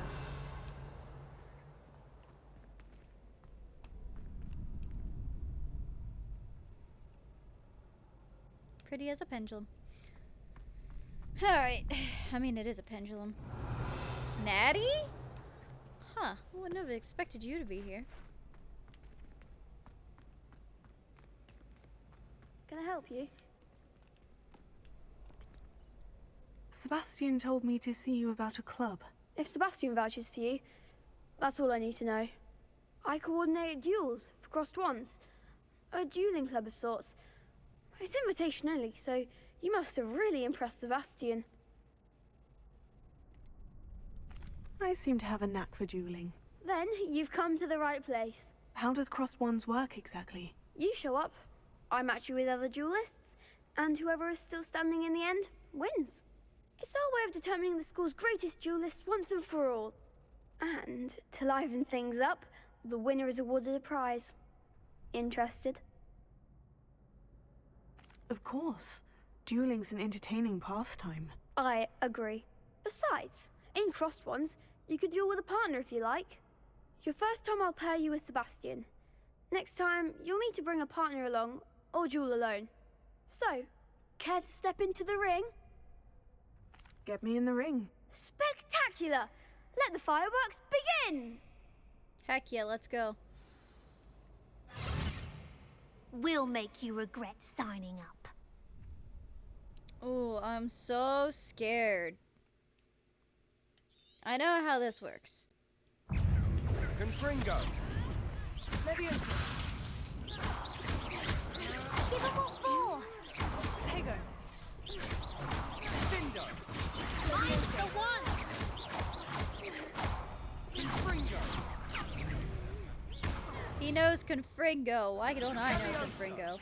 Pretty as a pendulum. Alright. I mean, it is a pendulum. Natty? Huh. I wouldn't have expected you to be here. Can I help you? Sebastian told me to see you about a club. If Sebastian vouches for you, that's all I need to know. I coordinate duels for crossed wands. A dueling club of sorts. It's invitation only, so you must have really impressed Sebastian. I seem to have a knack for dueling. Then you've come to the right place. How does crossed wands work exactly? You show up, I match you with other duelists, and whoever is still standing in the end wins. It's our way of determining the school's greatest duelist once and for all. And to liven things up, the winner is awarded a prize. Interested? Of course. Dueling's an entertaining pastime. I agree. Besides, in crossed ones, you could duel with a partner if you like. Your first time I'll pair you with Sebastian. Next time, you'll need to bring a partner along, or duel alone. So, care to step into the ring? Get me in the ring. Spectacular! Let the fireworks begin! Heck yeah, let's go. We'll make you regret signing up. Oh, I'm so scared. I know how this works. Confringo. Leviosa. Give him what for? Tego. Findo. I'm the one! Confringo. He knows Confringo. Why don't I know Confringo?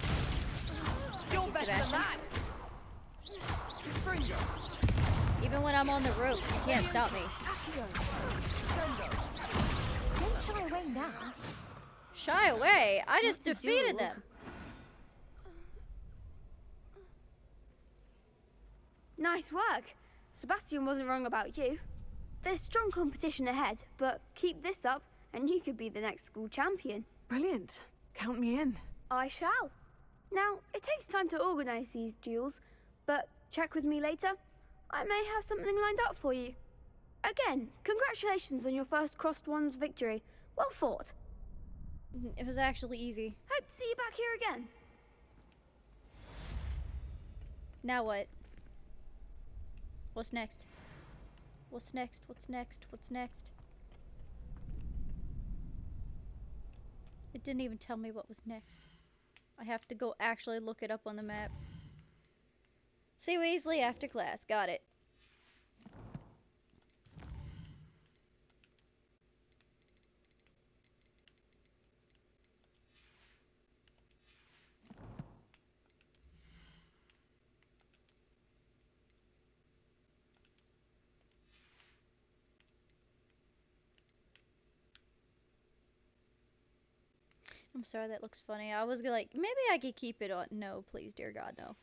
You're better than that. Confringo. Even when I'm on the ropes, you can't stop me. Don't shy away now. Shy away? I just Not to defeated duel. them. Nice work. Sebastian wasn't wrong about you. There's strong competition ahead, but keep this up and you could be the next school champion. Brilliant. Count me in. I shall. Now, it takes time to organize these duels, but check with me later. I may have something lined up for you. Again, congratulations on your first crossed wands victory. Well fought. It was actually easy. Hope to see you back here again. Now what? What's next? What's next? What's next? What's next? It didn't even tell me what was next. I have to go actually look it up on the map. See Weasley after class. Got it. I'm sorry, that looks funny. I was like, maybe I could keep it on. No, please, dear God, no.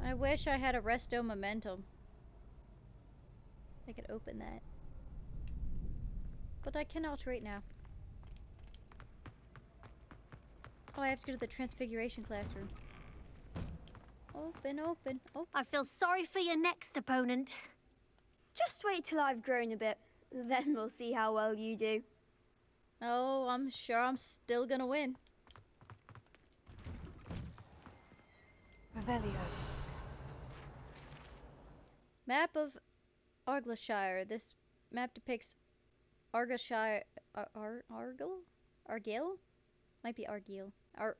I wish I had a resto momentum. I could open that. But I cannot right now. Oh, I have to go to the transfiguration classroom. Open, open, open. I feel sorry for your next opponent. Just wait till I've grown a bit, then we'll see how well you do. Oh, I'm sure I'm still gonna win. Revelio. Map of Argyllshire. This map depicts Argyllshire. Argyll? Might be Argyll.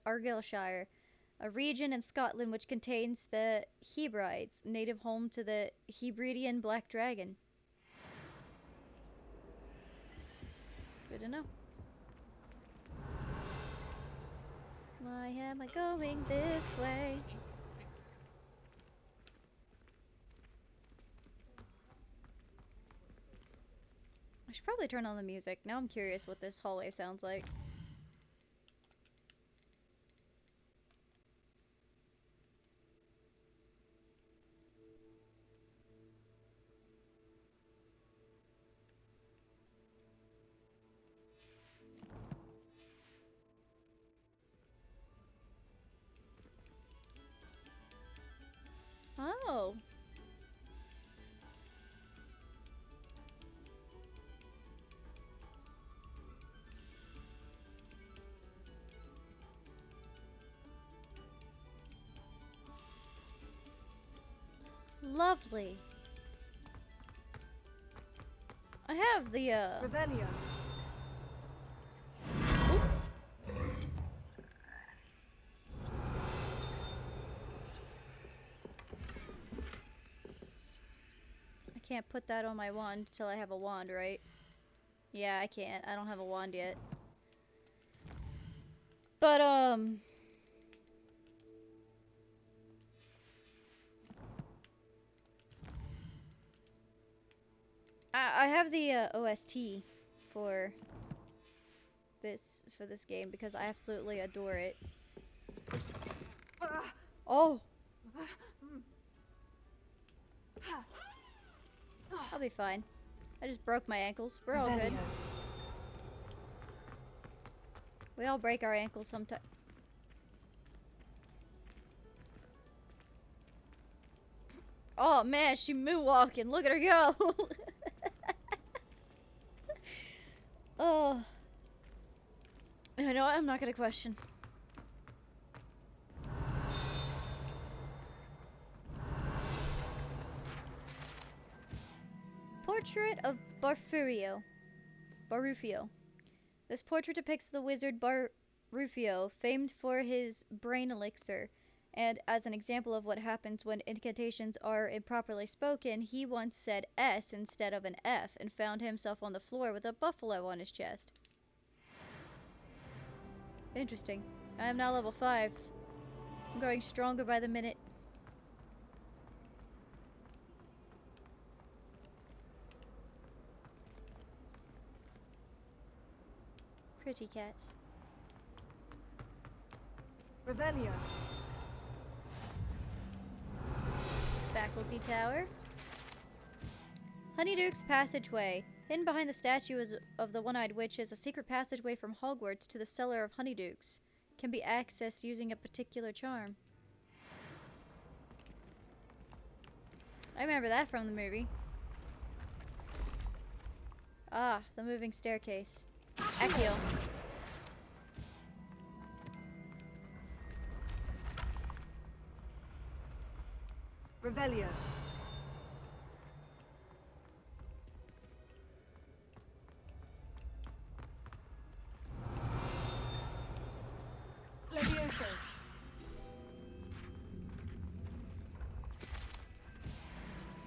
Argyllshire. A region in Scotland which contains the Hebrides, native home to the Hebridean black dragon. Good to know. Why am I going this way? I should probably turn on the music. Now I'm curious what this hallway sounds like. Lovely. I have the Revelio. I can't put that on my wand till I have a wand, right? Yeah, I can't. I don't have a wand yet. But I have the OST for this game because I absolutely adore it. Oh, I'll be fine. I just broke my ankles. We're all good. We all break our ankles sometime. Oh man, she moonwalking. Look at her go. Oh. You know what? I'm not gonna question. Portrait of Barufio. This portrait depicts the wizard Barufio, famed for his brain elixir, and as an example of what happens when incantations are improperly spoken, he once said S instead of an F and found himself on the floor with a buffalo on his chest. Interesting. I am now level 5. I'm growing stronger by the minute. Pretty cats. Revelio. Faculty Tower. Honeyduke's Passageway. Hidden behind the statue of the One-Eyed Witch is a secret passageway from Hogwarts to the cellar of Honeydukes. Can be accessed using a particular charm. I remember that from the movie. Ah, the moving staircase. Accio. Revelio. Levioso.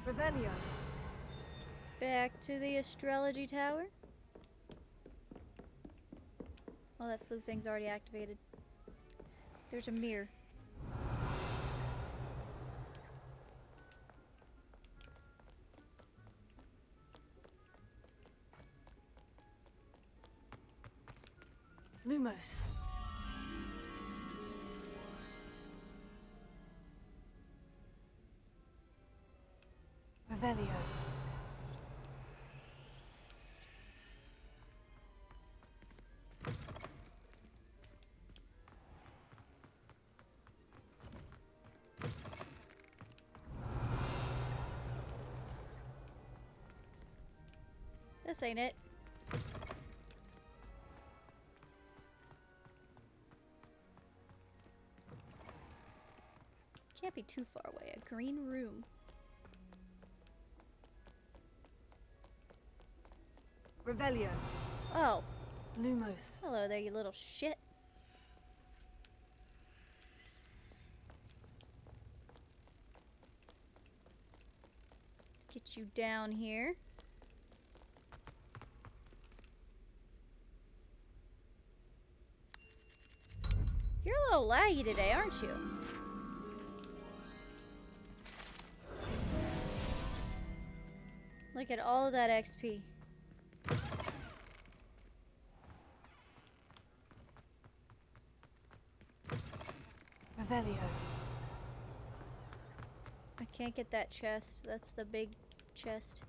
Revelio. Back to the astrology tower. Oh, that flu thing's already activated. There's a mirror. Lumos. Revelio. This ain't it. Can't be too far away. A green room. Revelio. Oh. Lumos. Hello there, you little shit. Let's get you down here. You're a little laggy today, aren't you? Look at all of that XP. Revelio. I can't get that chest. That's the big chest.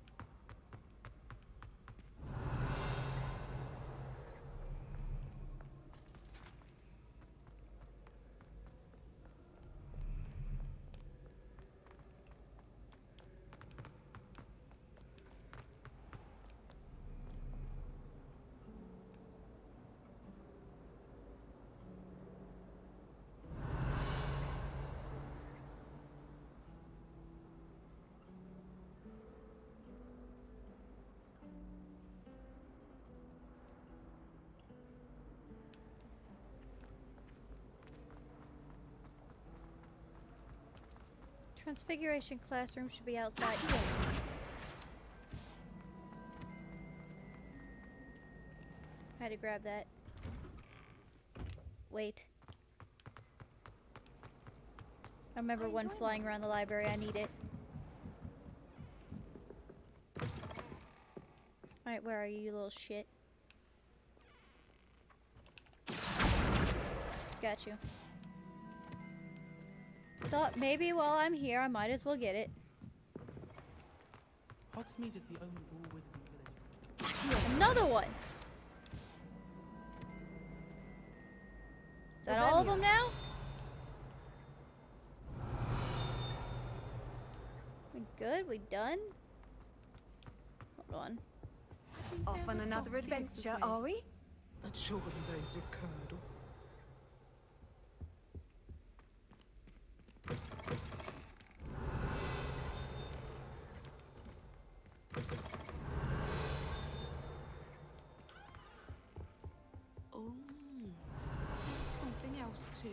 Transfiguration classroom should be outside. I had to grab that. Wait. I remember one flying around the library. I need it. Alright, where are you, you little shit? Got you. Thought maybe while I'm here, I might as well get it. Hogsmeade is the only all-wizarding village. Another one! Is that all of them now? We good? We done? Hold on. Off on another adventure, are we? And surely there's a curdle. Oh, something else too.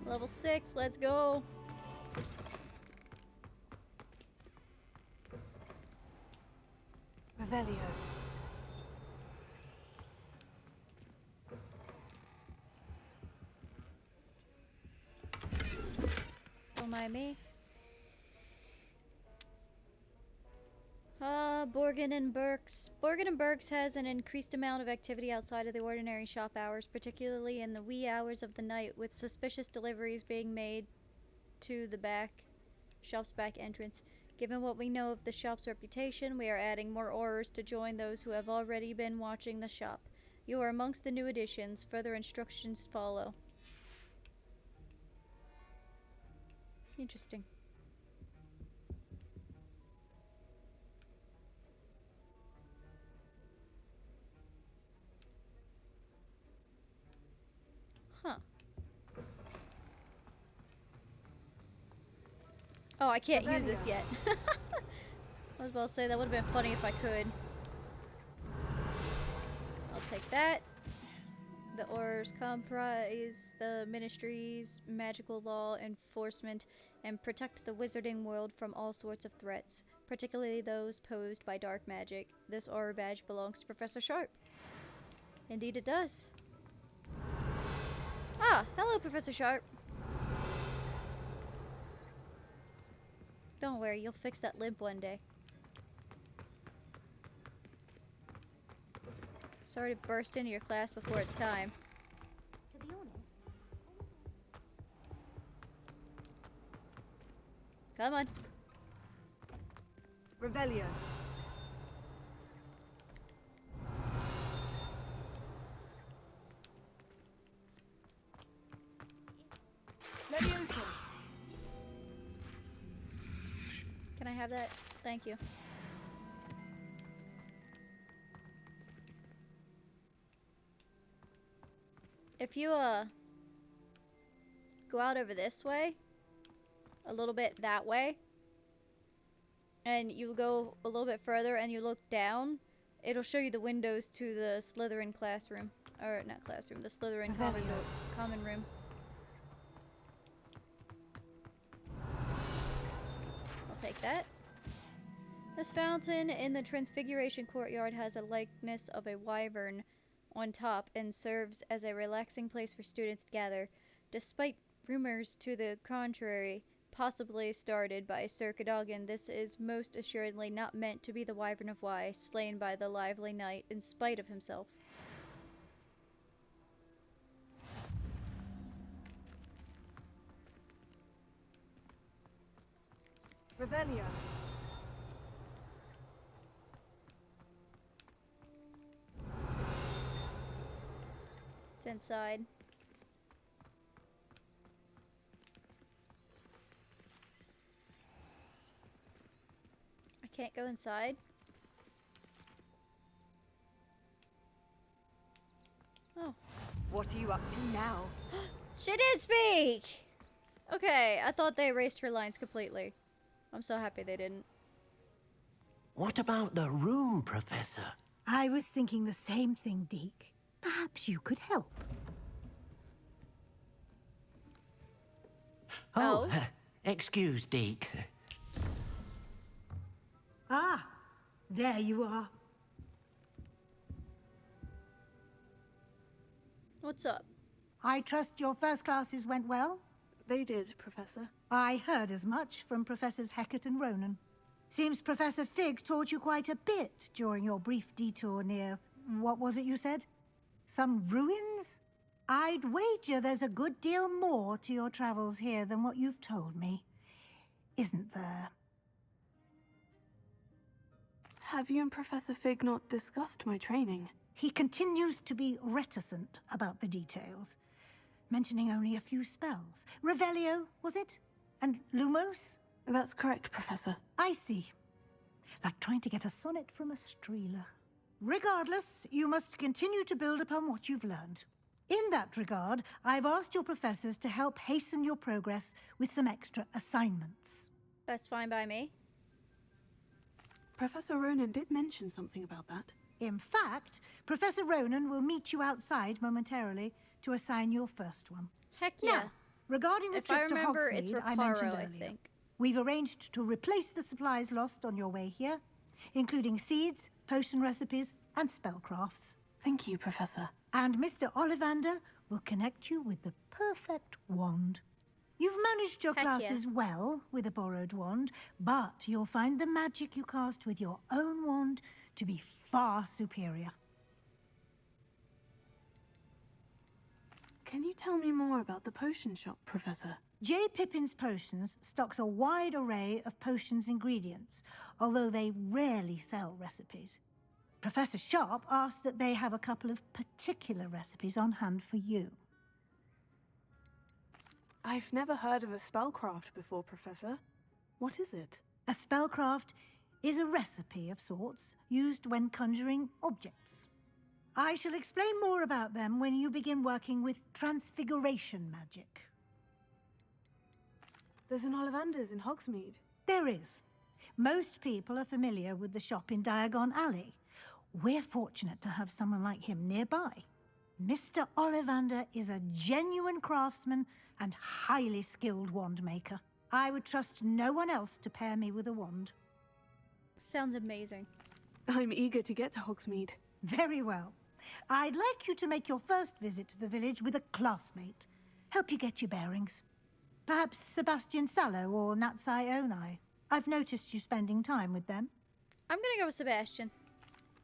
Level 6, let's go. Revelio. Don't mind me. Borgin and Burks. Borgin and Burks has an increased amount of activity outside of the ordinary shop hours, particularly in the wee hours of the night, with suspicious deliveries being made to the shop's back entrance. Given what we know of the shop's reputation, we are adding more Aurors to join those who have already been watching the shop. You are amongst the new additions. Further instructions follow. Interesting. Huh. Oh, I can't use this yet. I was about to say that would have been funny if I could. I'll take that. The Aurors comprise the Ministry's magical law enforcement and protect the wizarding world from all sorts of threats, particularly those posed by dark magic. This Auror badge belongs to Professor Sharp. Indeed it does. Ah, hello, Professor Sharp. Don't worry, you'll fix that limp one day. Sorry to burst into your class before it's time. To be honest, Come on. Revelio. Leviosa. Can I have that? Thank you. If you, go out over this way, a little bit that way, and you go a little bit further and you look down, it'll show you the windows to the Slytherin classroom. Or, not classroom, the Slytherin common room. I'll take that. This fountain in the Transfiguration Courtyard has a likeness of a wyvern on top and serves as a relaxing place for students to gather. Despite rumors to the contrary, possibly started by Sir Cadogan, this is most assuredly not meant to be the Wyvern of Wye, slain by the lively knight in spite of himself. Revelio. It's inside. I can't go inside. Oh. What are you up to now? She did speak! Okay, I thought they erased her lines completely. I'm so happy they didn't. What about the room, Professor? I was thinking the same thing, Deke. Perhaps you could help. Oh. Excuse, Deke. Ah, there you are. What's up? I trust your first classes went well? They did, Professor. I heard as much from Professors Hecat and Ronan. Seems Professor Fig taught you quite a bit during your brief detour near... what was it you said? Some ruins? I'd wager there's a good deal more to your travels here than what you've told me. Isn't there? Have you and Professor Fig not discussed my training? He continues to be reticent about the details, mentioning only a few spells. Revelio, was it? And Lumos? That's correct, Professor. I see. Like trying to get a sonnet from a streeler. Regardless, you must continue to build upon what you've learned. In that regard, I've asked your professors to help hasten your progress with some extra assignments. That's fine by me. Professor Ronan did mention something about that. In fact, Professor Ronan will meet you outside momentarily to assign your first one. Heck yeah. Now, regarding the If I trip to remember, it's Hogsmeade I mentioned Reparo, I earlier, think. we've arranged to replace the supplies lost on your way here, including seeds, potion recipes, and spellcrafts. Thank you, Professor. And Mr. Ollivander will connect you with the perfect wand. You've managed your Heck classes well with a borrowed wand, but you'll find the magic you cast with your own wand to be far superior. Can you tell me more about the potion shop, Professor? J. Pippin's Potions stocks a wide array of potions ingredients, although they rarely sell recipes. Professor Sharp asked that they have a couple of particular recipes on hand for you. I've never heard of a spellcraft before, Professor. What is it? A spellcraft is a recipe of sorts used when conjuring objects. I shall explain more about them when you begin working with transfiguration magic. There's an Ollivander's in Hogsmeade. There is. Most people are familiar with the shop in Diagon Alley. We're fortunate to have someone like him nearby. Mr. Ollivander is a genuine craftsman and highly skilled wand maker. I would trust no one else to pair me with a wand. Sounds amazing. I'm eager to get to Hogsmeade. Very well. I'd like you to make your first visit to the village with a classmate. Help you get your bearings. Perhaps Sebastian Sallow or Natsai Onai. I've noticed you spending time with them. I'm gonna go with Sebastian.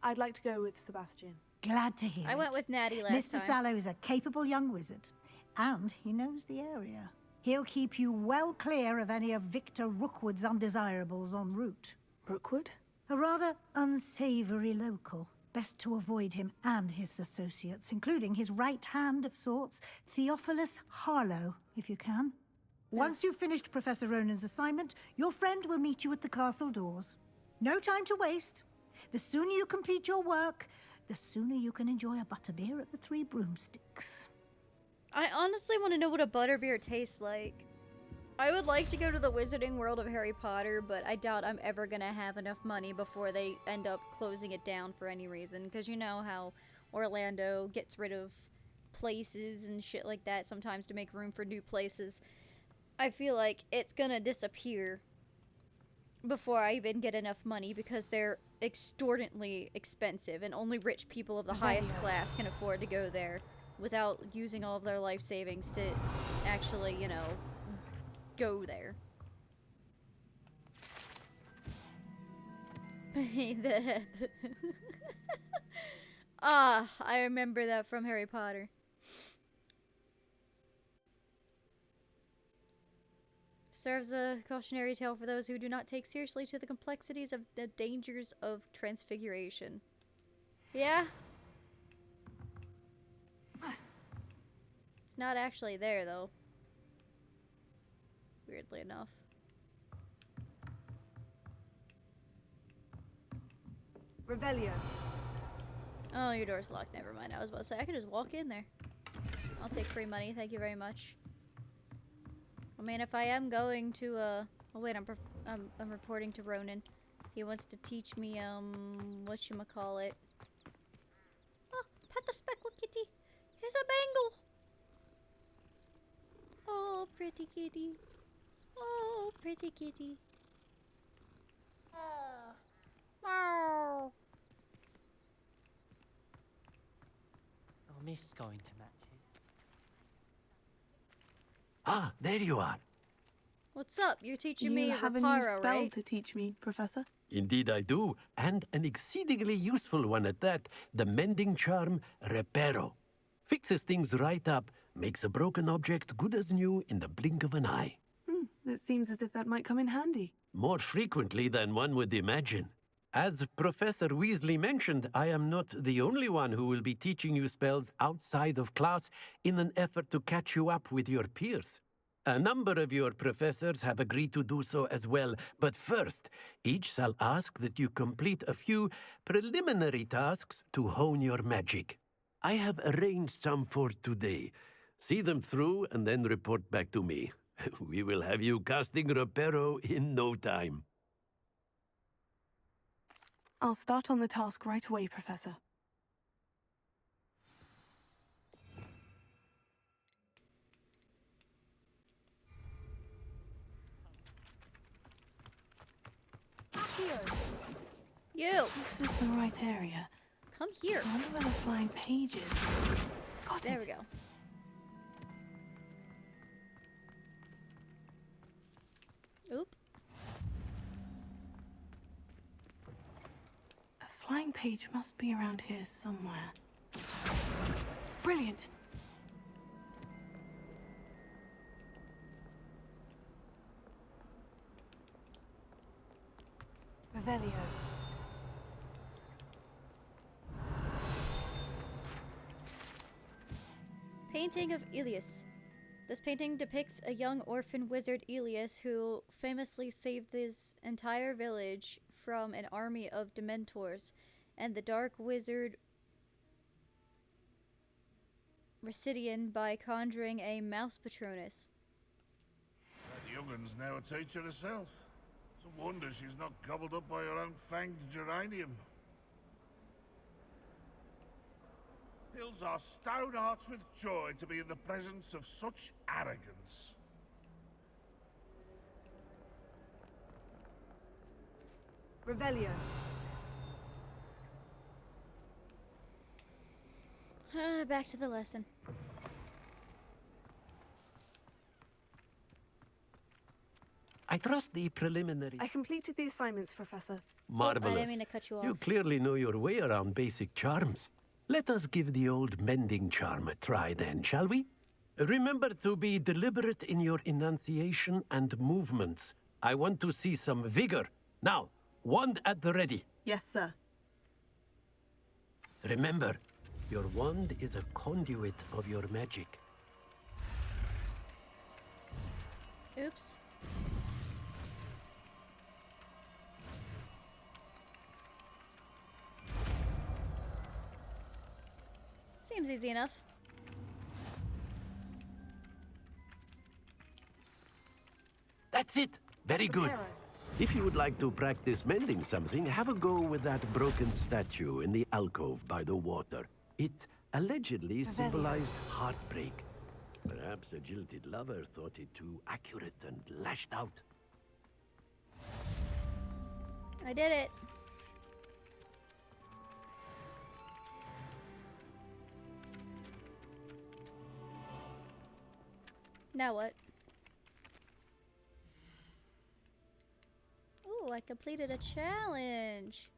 I'd like to go with Sebastian. Glad to hear I went with Natty last Mr. time. Sallow is a capable young wizard, and he knows the area. He'll keep you well clear of any of Victor Rookwood's undesirables en route. Rookwood? A rather unsavory local. Best to avoid him and his associates, including his right hand of sorts, Theophilus Harlow, if you can. Once you've finished Professor Ronan's assignment, your friend will meet you at the castle doors. No time to waste. The sooner you complete your work, the sooner you can enjoy a butterbeer at the Three Broomsticks. I honestly want to know what a butterbeer tastes like. I would like to go to the Wizarding World of Harry Potter, but I doubt I'm ever gonna have enough money before they end up closing it down for any reason. Because you know how Orlando gets rid of places and shit like that sometimes to make room for new places. I feel like it's gonna disappear before I even get enough money because they're exorbitantly expensive and only rich people of the highest class can afford to go there without using all of their life savings to actually, you know, go there. Ah, I remember that from Harry Potter. Serves a cautionary tale for those who do not take seriously to the complexities of the dangers of transfiguration. Yeah? It's not actually there, though. Weirdly enough. Revelio. Oh, your door's locked. Never mind. I was about to say, I could just walk in there. I'll take free money. Thank you very much. I mean, if I am going to, oh wait, I'm reporting to Ronan. He wants to teach me, whatchamacallit. Oh, pet the speckled kitty. Here's a bangle. Oh, pretty kitty. Oh, pretty kitty. Meow. I'll miss going to matches. Ah, there you are. What's up? You're teaching You me have a new reparo, spell right? to teach me, Professor? Indeed I do, and an exceedingly useful one at that, the mending charm Reparo. Fixes things right up, makes a broken object good as new in the blink of an eye. It seems as if that might come in handy. More frequently than one would imagine. As Professor Weasley mentioned, I am not the only one who will be teaching you spells outside of class in an effort to catch you up with your peers. A number of your professors have agreed to do so as well, but first, each shall ask that you complete a few preliminary tasks to hone your magic. I have arranged some for today. See them through and then report back to me. We will have you casting Reparo in no time. I'll start on the task right away, Professor. You! This is the right area. Come here. I wonder where the flying page is. Got There it. we go. Oop. A flying page must be around here somewhere. Brilliant! Revelio. Painting of Elias. This painting depicts a young orphan wizard Elias who famously saved his entire village from an army of Dementors and the dark wizard Residian by conjuring a mouse patronus. That young'un's now a teacher herself. It's a wonder she's not gobbled up by her own fanged geranium. Hills our stout hearts with joy to be in the presence of such arrogance. Revelio. Back to the lesson. I trust the preliminary... I completed the assignments, Professor. Marvelous. I didn't mean to cut you off. You clearly know your way around basic charms. Let us give the old mending charm a try then, shall we? Remember to be deliberate in your enunciation and movements. I want to see some vigor. Now, wand at the ready. Yes, sir. Remember, your wand is a conduit of your magic. Oops. Seems easy enough. That's it. Very good. If you would like to practice mending something, have a go with that broken statue in the alcove by the water. It allegedly symbolized heartbreak. Perhaps a jilted lover thought it too accurate and lashed out. I did it. Now what? Ooh, I completed a challenge.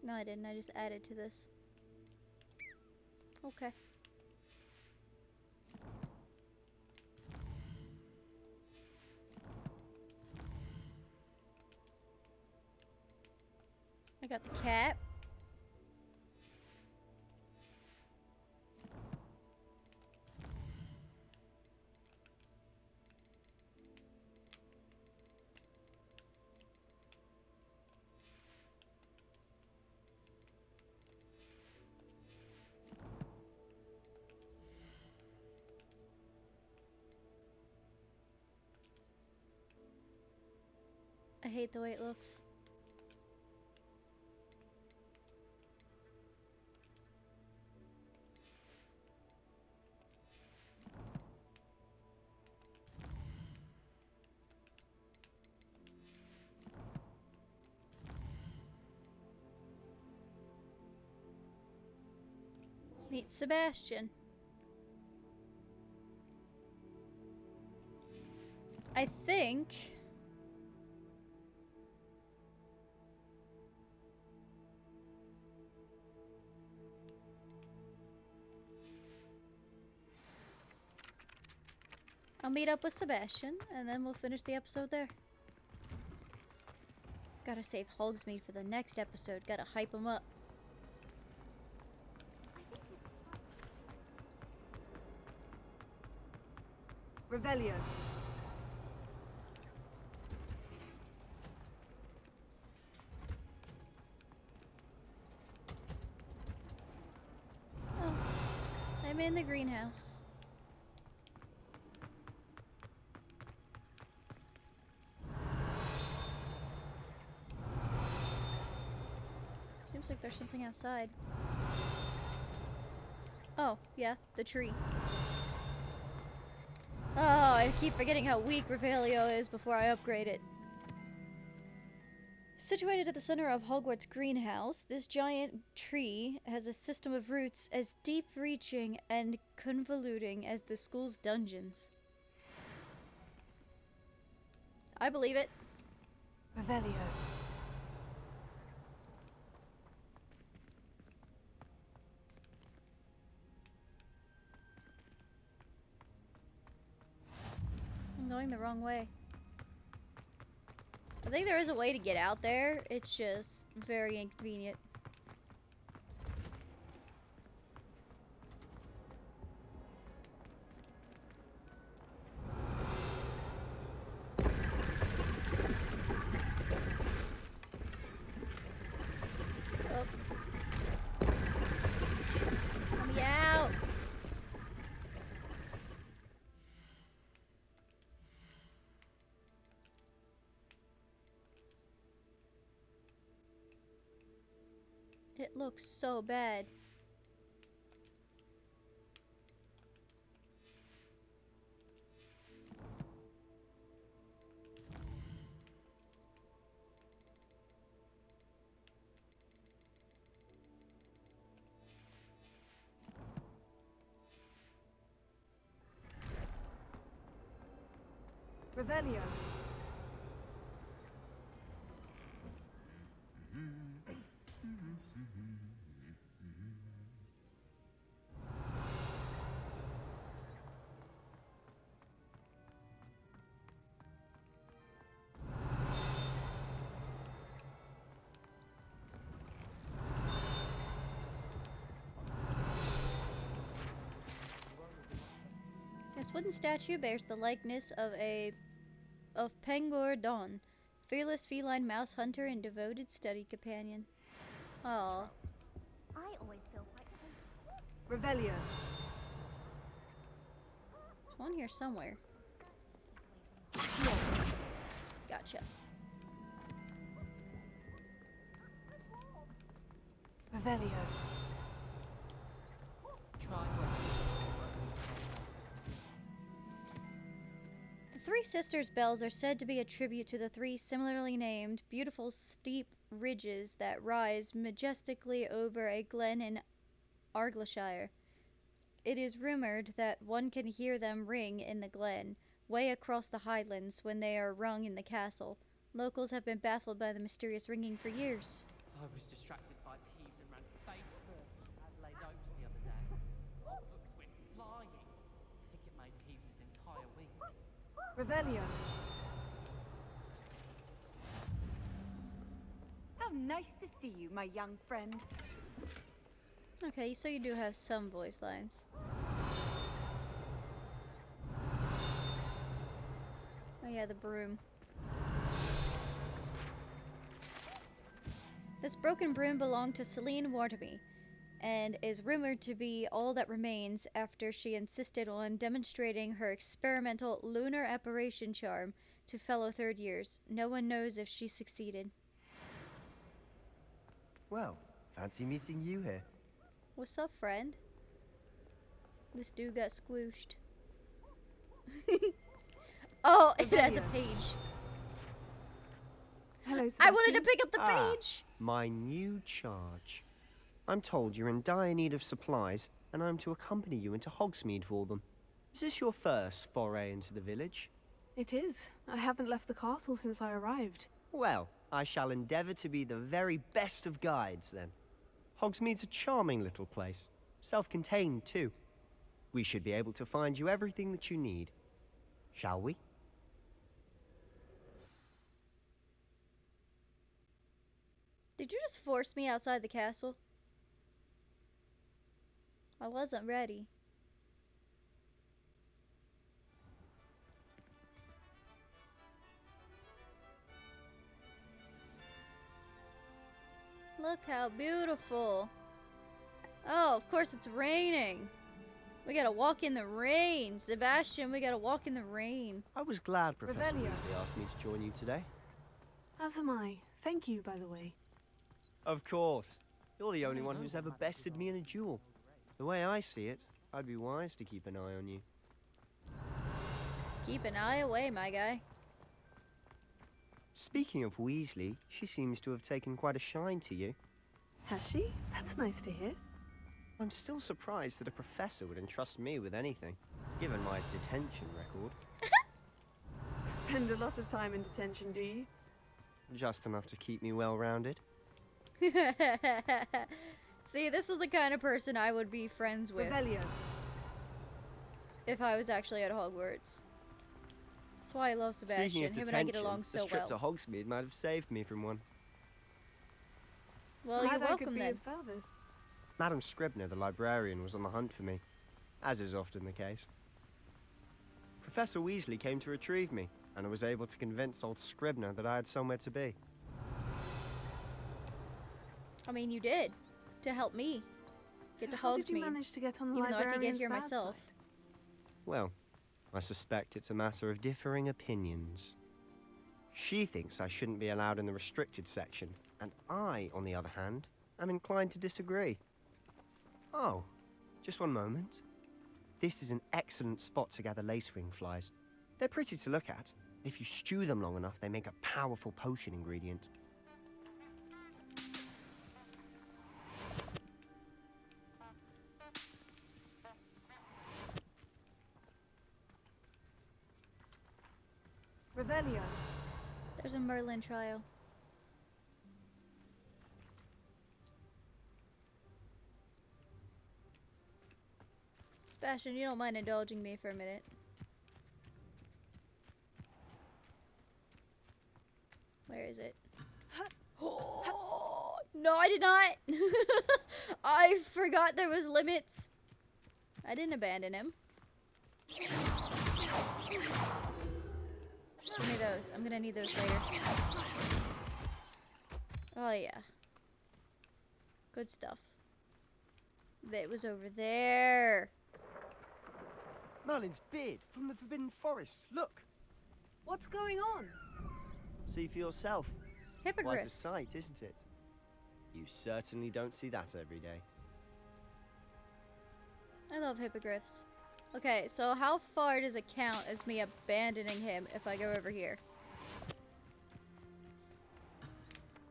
No, I didn't. I just added to this. Okay. I got the cat. I hate the way it looks. Meet Sebastian. I think... I'll meet up with Sebastian, and then we'll finish the episode there. Gotta save Hogsmeade for the next episode. Gotta hype him up. Revelio. Oh, I'm in the greenhouse. Seems like there's something outside. Oh, yeah, the tree. Oh, I keep forgetting how weak Revelio is before I upgrade it. Situated at the center of Hogwarts greenhouse, this giant tree has a system of roots as deep-reaching and convoluting as the school's dungeons. I believe it. Revelio. I'm going the wrong way. I think there is a way to get out there. It's just very inconvenient. Oh. Let me out. It looks so bad. Revelio. This wooden statue bears the likeness of Pengor Dawn, fearless feline mouse hunter and devoted study companion. Oh. I always feel quite safe. Revelio. There's one here somewhere. Gotcha. Revelio. The Three Sisters bells are said to be a tribute to the three similarly named, beautiful steep ridges that rise majestically over a glen in Argyllshire. It is rumored that one can hear them ring in the glen, way across the Highlands, when they are rung in the castle. Locals have been baffled by the mysterious ringing for years. I was distracted by thieves and ran face first into Adelaide Oaks the other day. Our books went flying. I think it made Peeves' entire week. Revelio. How nice to see you, my young friend. Okay, so you do have some voice lines. Oh yeah, the broom. This broken broom belonged to Celine Wartamy, and is rumored to be all that remains after she insisted on demonstrating her experimental lunar apparition charm to fellow third years. No one knows if she succeeded. Well, fancy meeting you here. What's up, friend? This dude got squooshed. Oh, it has a page. Hello, I wanted to pick up the page. My new charge. I'm told you're in dire need of supplies, and I'm to accompany you into Hogsmeade for them. Is this your first foray into the village? It is. I haven't left the castle since I arrived. Well, I shall endeavour to be the very best of guides, then. Hogsmeade's a charming little place. Self-contained, too. We should be able to find you everything that you need. Shall we? Did you just force me outside the castle? I wasn't ready. Look how beautiful. Oh, of course it's raining. We gotta walk in the rain. Sebastian, we gotta walk in the rain. I was glad Professor Revelio. Weasley asked me to join you today. As am I. Thank you, by the way. Of course. You're the only one who's ever bested me in a duel. The way I see it, I'd be wise to keep an eye on you. Keep an eye away, my guy. Speaking of Weasley, she seems to have taken quite a shine to you. Has she? That's nice to hear. I'm still surprised that a professor would entrust me with anything, given my detention record. Spend a lot of time in detention, do you? Just enough to keep me well-rounded. See, this is the kind of person I would be friends with. Revelio. If I was actually at Hogwarts. That's why I love Sebastian. Speaking of Him detention, and I get along so this trip well. to Hogsmeade might have saved me from one. Well, Glad you're I welcome could be then. of service. Madam Scribner, the librarian, was on the hunt for me, as is often the case. Professor Weasley came to retrieve me, and I was able to convince old Scribner that I had somewhere to be. I mean, you did. To help me. Get to how did you Hogsmeade. manage to get on the Even though I could get librarian's here bad myself. side? Well, I suspect it's a matter of differing opinions. She thinks I shouldn't be allowed in the restricted section, and I, on the other hand, am inclined to disagree. Oh, just one moment. This is an excellent spot to gather lacewing flies. They're pretty to look at. If you stew them long enough, they make a powerful potion ingredient. Revelio. There's a Merlin trial. Sebastian, you don't mind indulging me for a minute? Where is it? Oh, no, I did not. I forgot there was limits. I didn't abandon him. Give me those. I'm gonna need those later. Oh yeah. Good stuff. That was over there. Merlin's beard from the Forbidden Forest. Look. What's going on? See for yourself. Hippogriff. Quite a sight, isn't it? You certainly don't see that every day. I love hippogriffs. Okay, so how far does it count as me abandoning him if I go over here?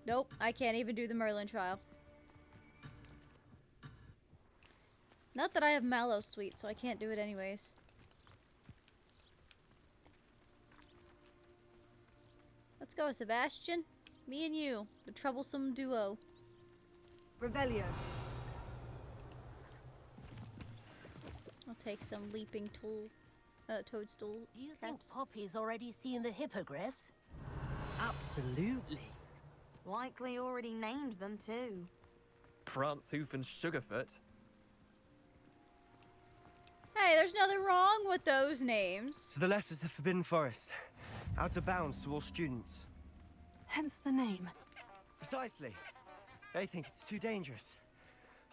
Nope, I can't even do the Merlin trial. Not that I have Mallow Sweet, so I can't do it anyways. Let's go, Sebastian. Me and you, the troublesome duo. Revelio. I'll take some leaping toadstool Do you think caps. Poppy's already seen the hippogriffs? Absolutely. Likely already named them too. Prance, Hoof, and Sugarfoot. Hey, there's nothing wrong with those names. To the left is the Forbidden Forest. Out of bounds to all students. Hence the name. Precisely. They think it's too dangerous.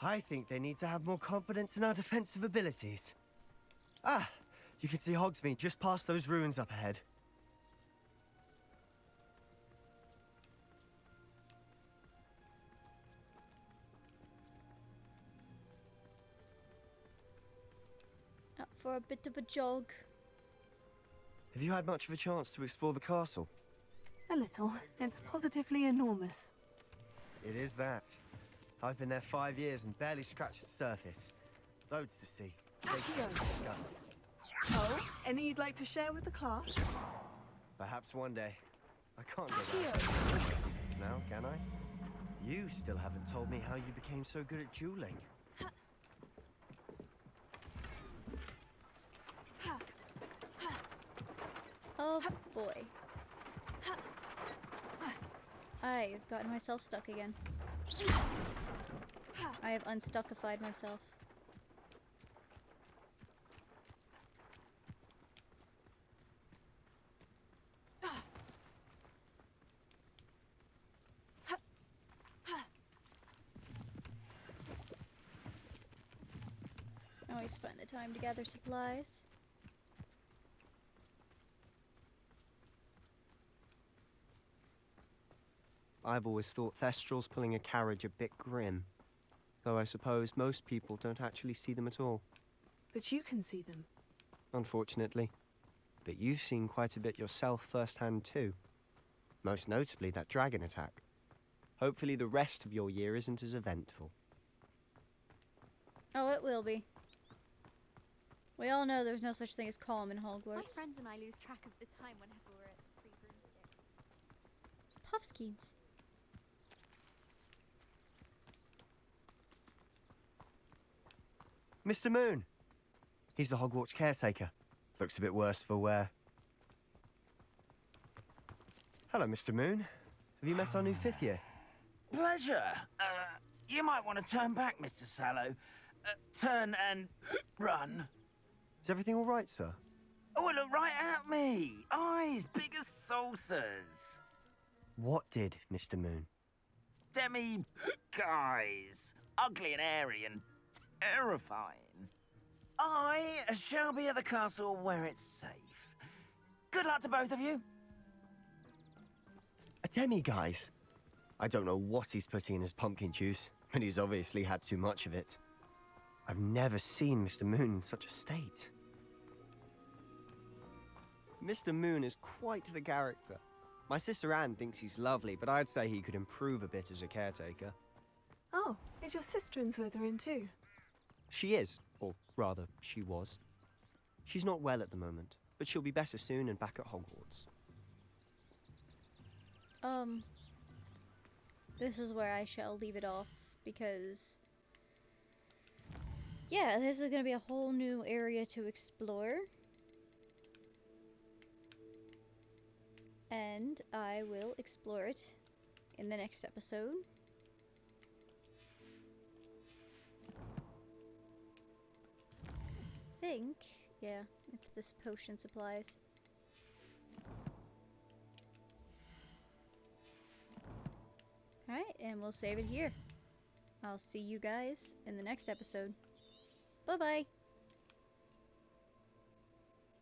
I think they need to have more confidence in our defensive abilities. Ah, you can see Hogsmeade just past those ruins up ahead. Out for a bit of a jog. Have you had much of a chance to explore the castle? A little. It's positively enormous. It is that. I've been there 5 years and barely scratched the surface. Loads to see. Accio. Go. Oh, any you'd like to share with the class? Perhaps one day. I can't go Accio. back to secrets now, can I? You still haven't told me how you became so good at dueling. Oh boy. I've gotten myself stuck again. I have unstuckified myself. Always find the time to gather supplies. I've always thought Thestrals pulling a carriage a bit grim. Though I suppose most people don't actually see them at all. But you can see them. Unfortunately. But you've seen quite a bit yourself firsthand too. Most notably that dragon attack. Hopefully the rest of your year isn't as eventful. Oh, it will be. We all know there's no such thing as calm in Hogwarts. My friends and I lose track of the time whenever we're at the free broomstick. Puffskins. Mr. Moon! He's the Hogwarts caretaker. Looks a bit worse for wear. Hello, Mr. Moon. Have you met our new 5th year? Pleasure. You might want to turn back, Mr. Sallow. Turn and run. Is everything all right, sir? Oh, look right at me. Eyes big as saucers. What did, Mr. Moon? Demi guys. Ugly and airy and terrifying. I shall be at the castle where it's safe. Good luck to both of you. A demi-guise? I don't know what he's putting in his pumpkin juice, but he's obviously had too much of it. I've never seen Mr. Moon in such a state. Mr. Moon is quite the character. My sister Anne thinks he's lovely, but I'd say he could improve a bit as a caretaker. Oh, is your sister in Slytherin too? She is, or rather, she was. She's not well at the moment, but she'll be better soon and back at Hogwarts. This is where I shall leave it off, because yeah, this is gonna be a whole new area to explore. And I will explore it in the next episode. I think, yeah, it's this potion supplies. Alright, and we'll save it here. I'll see you guys in the next episode. Bye-bye!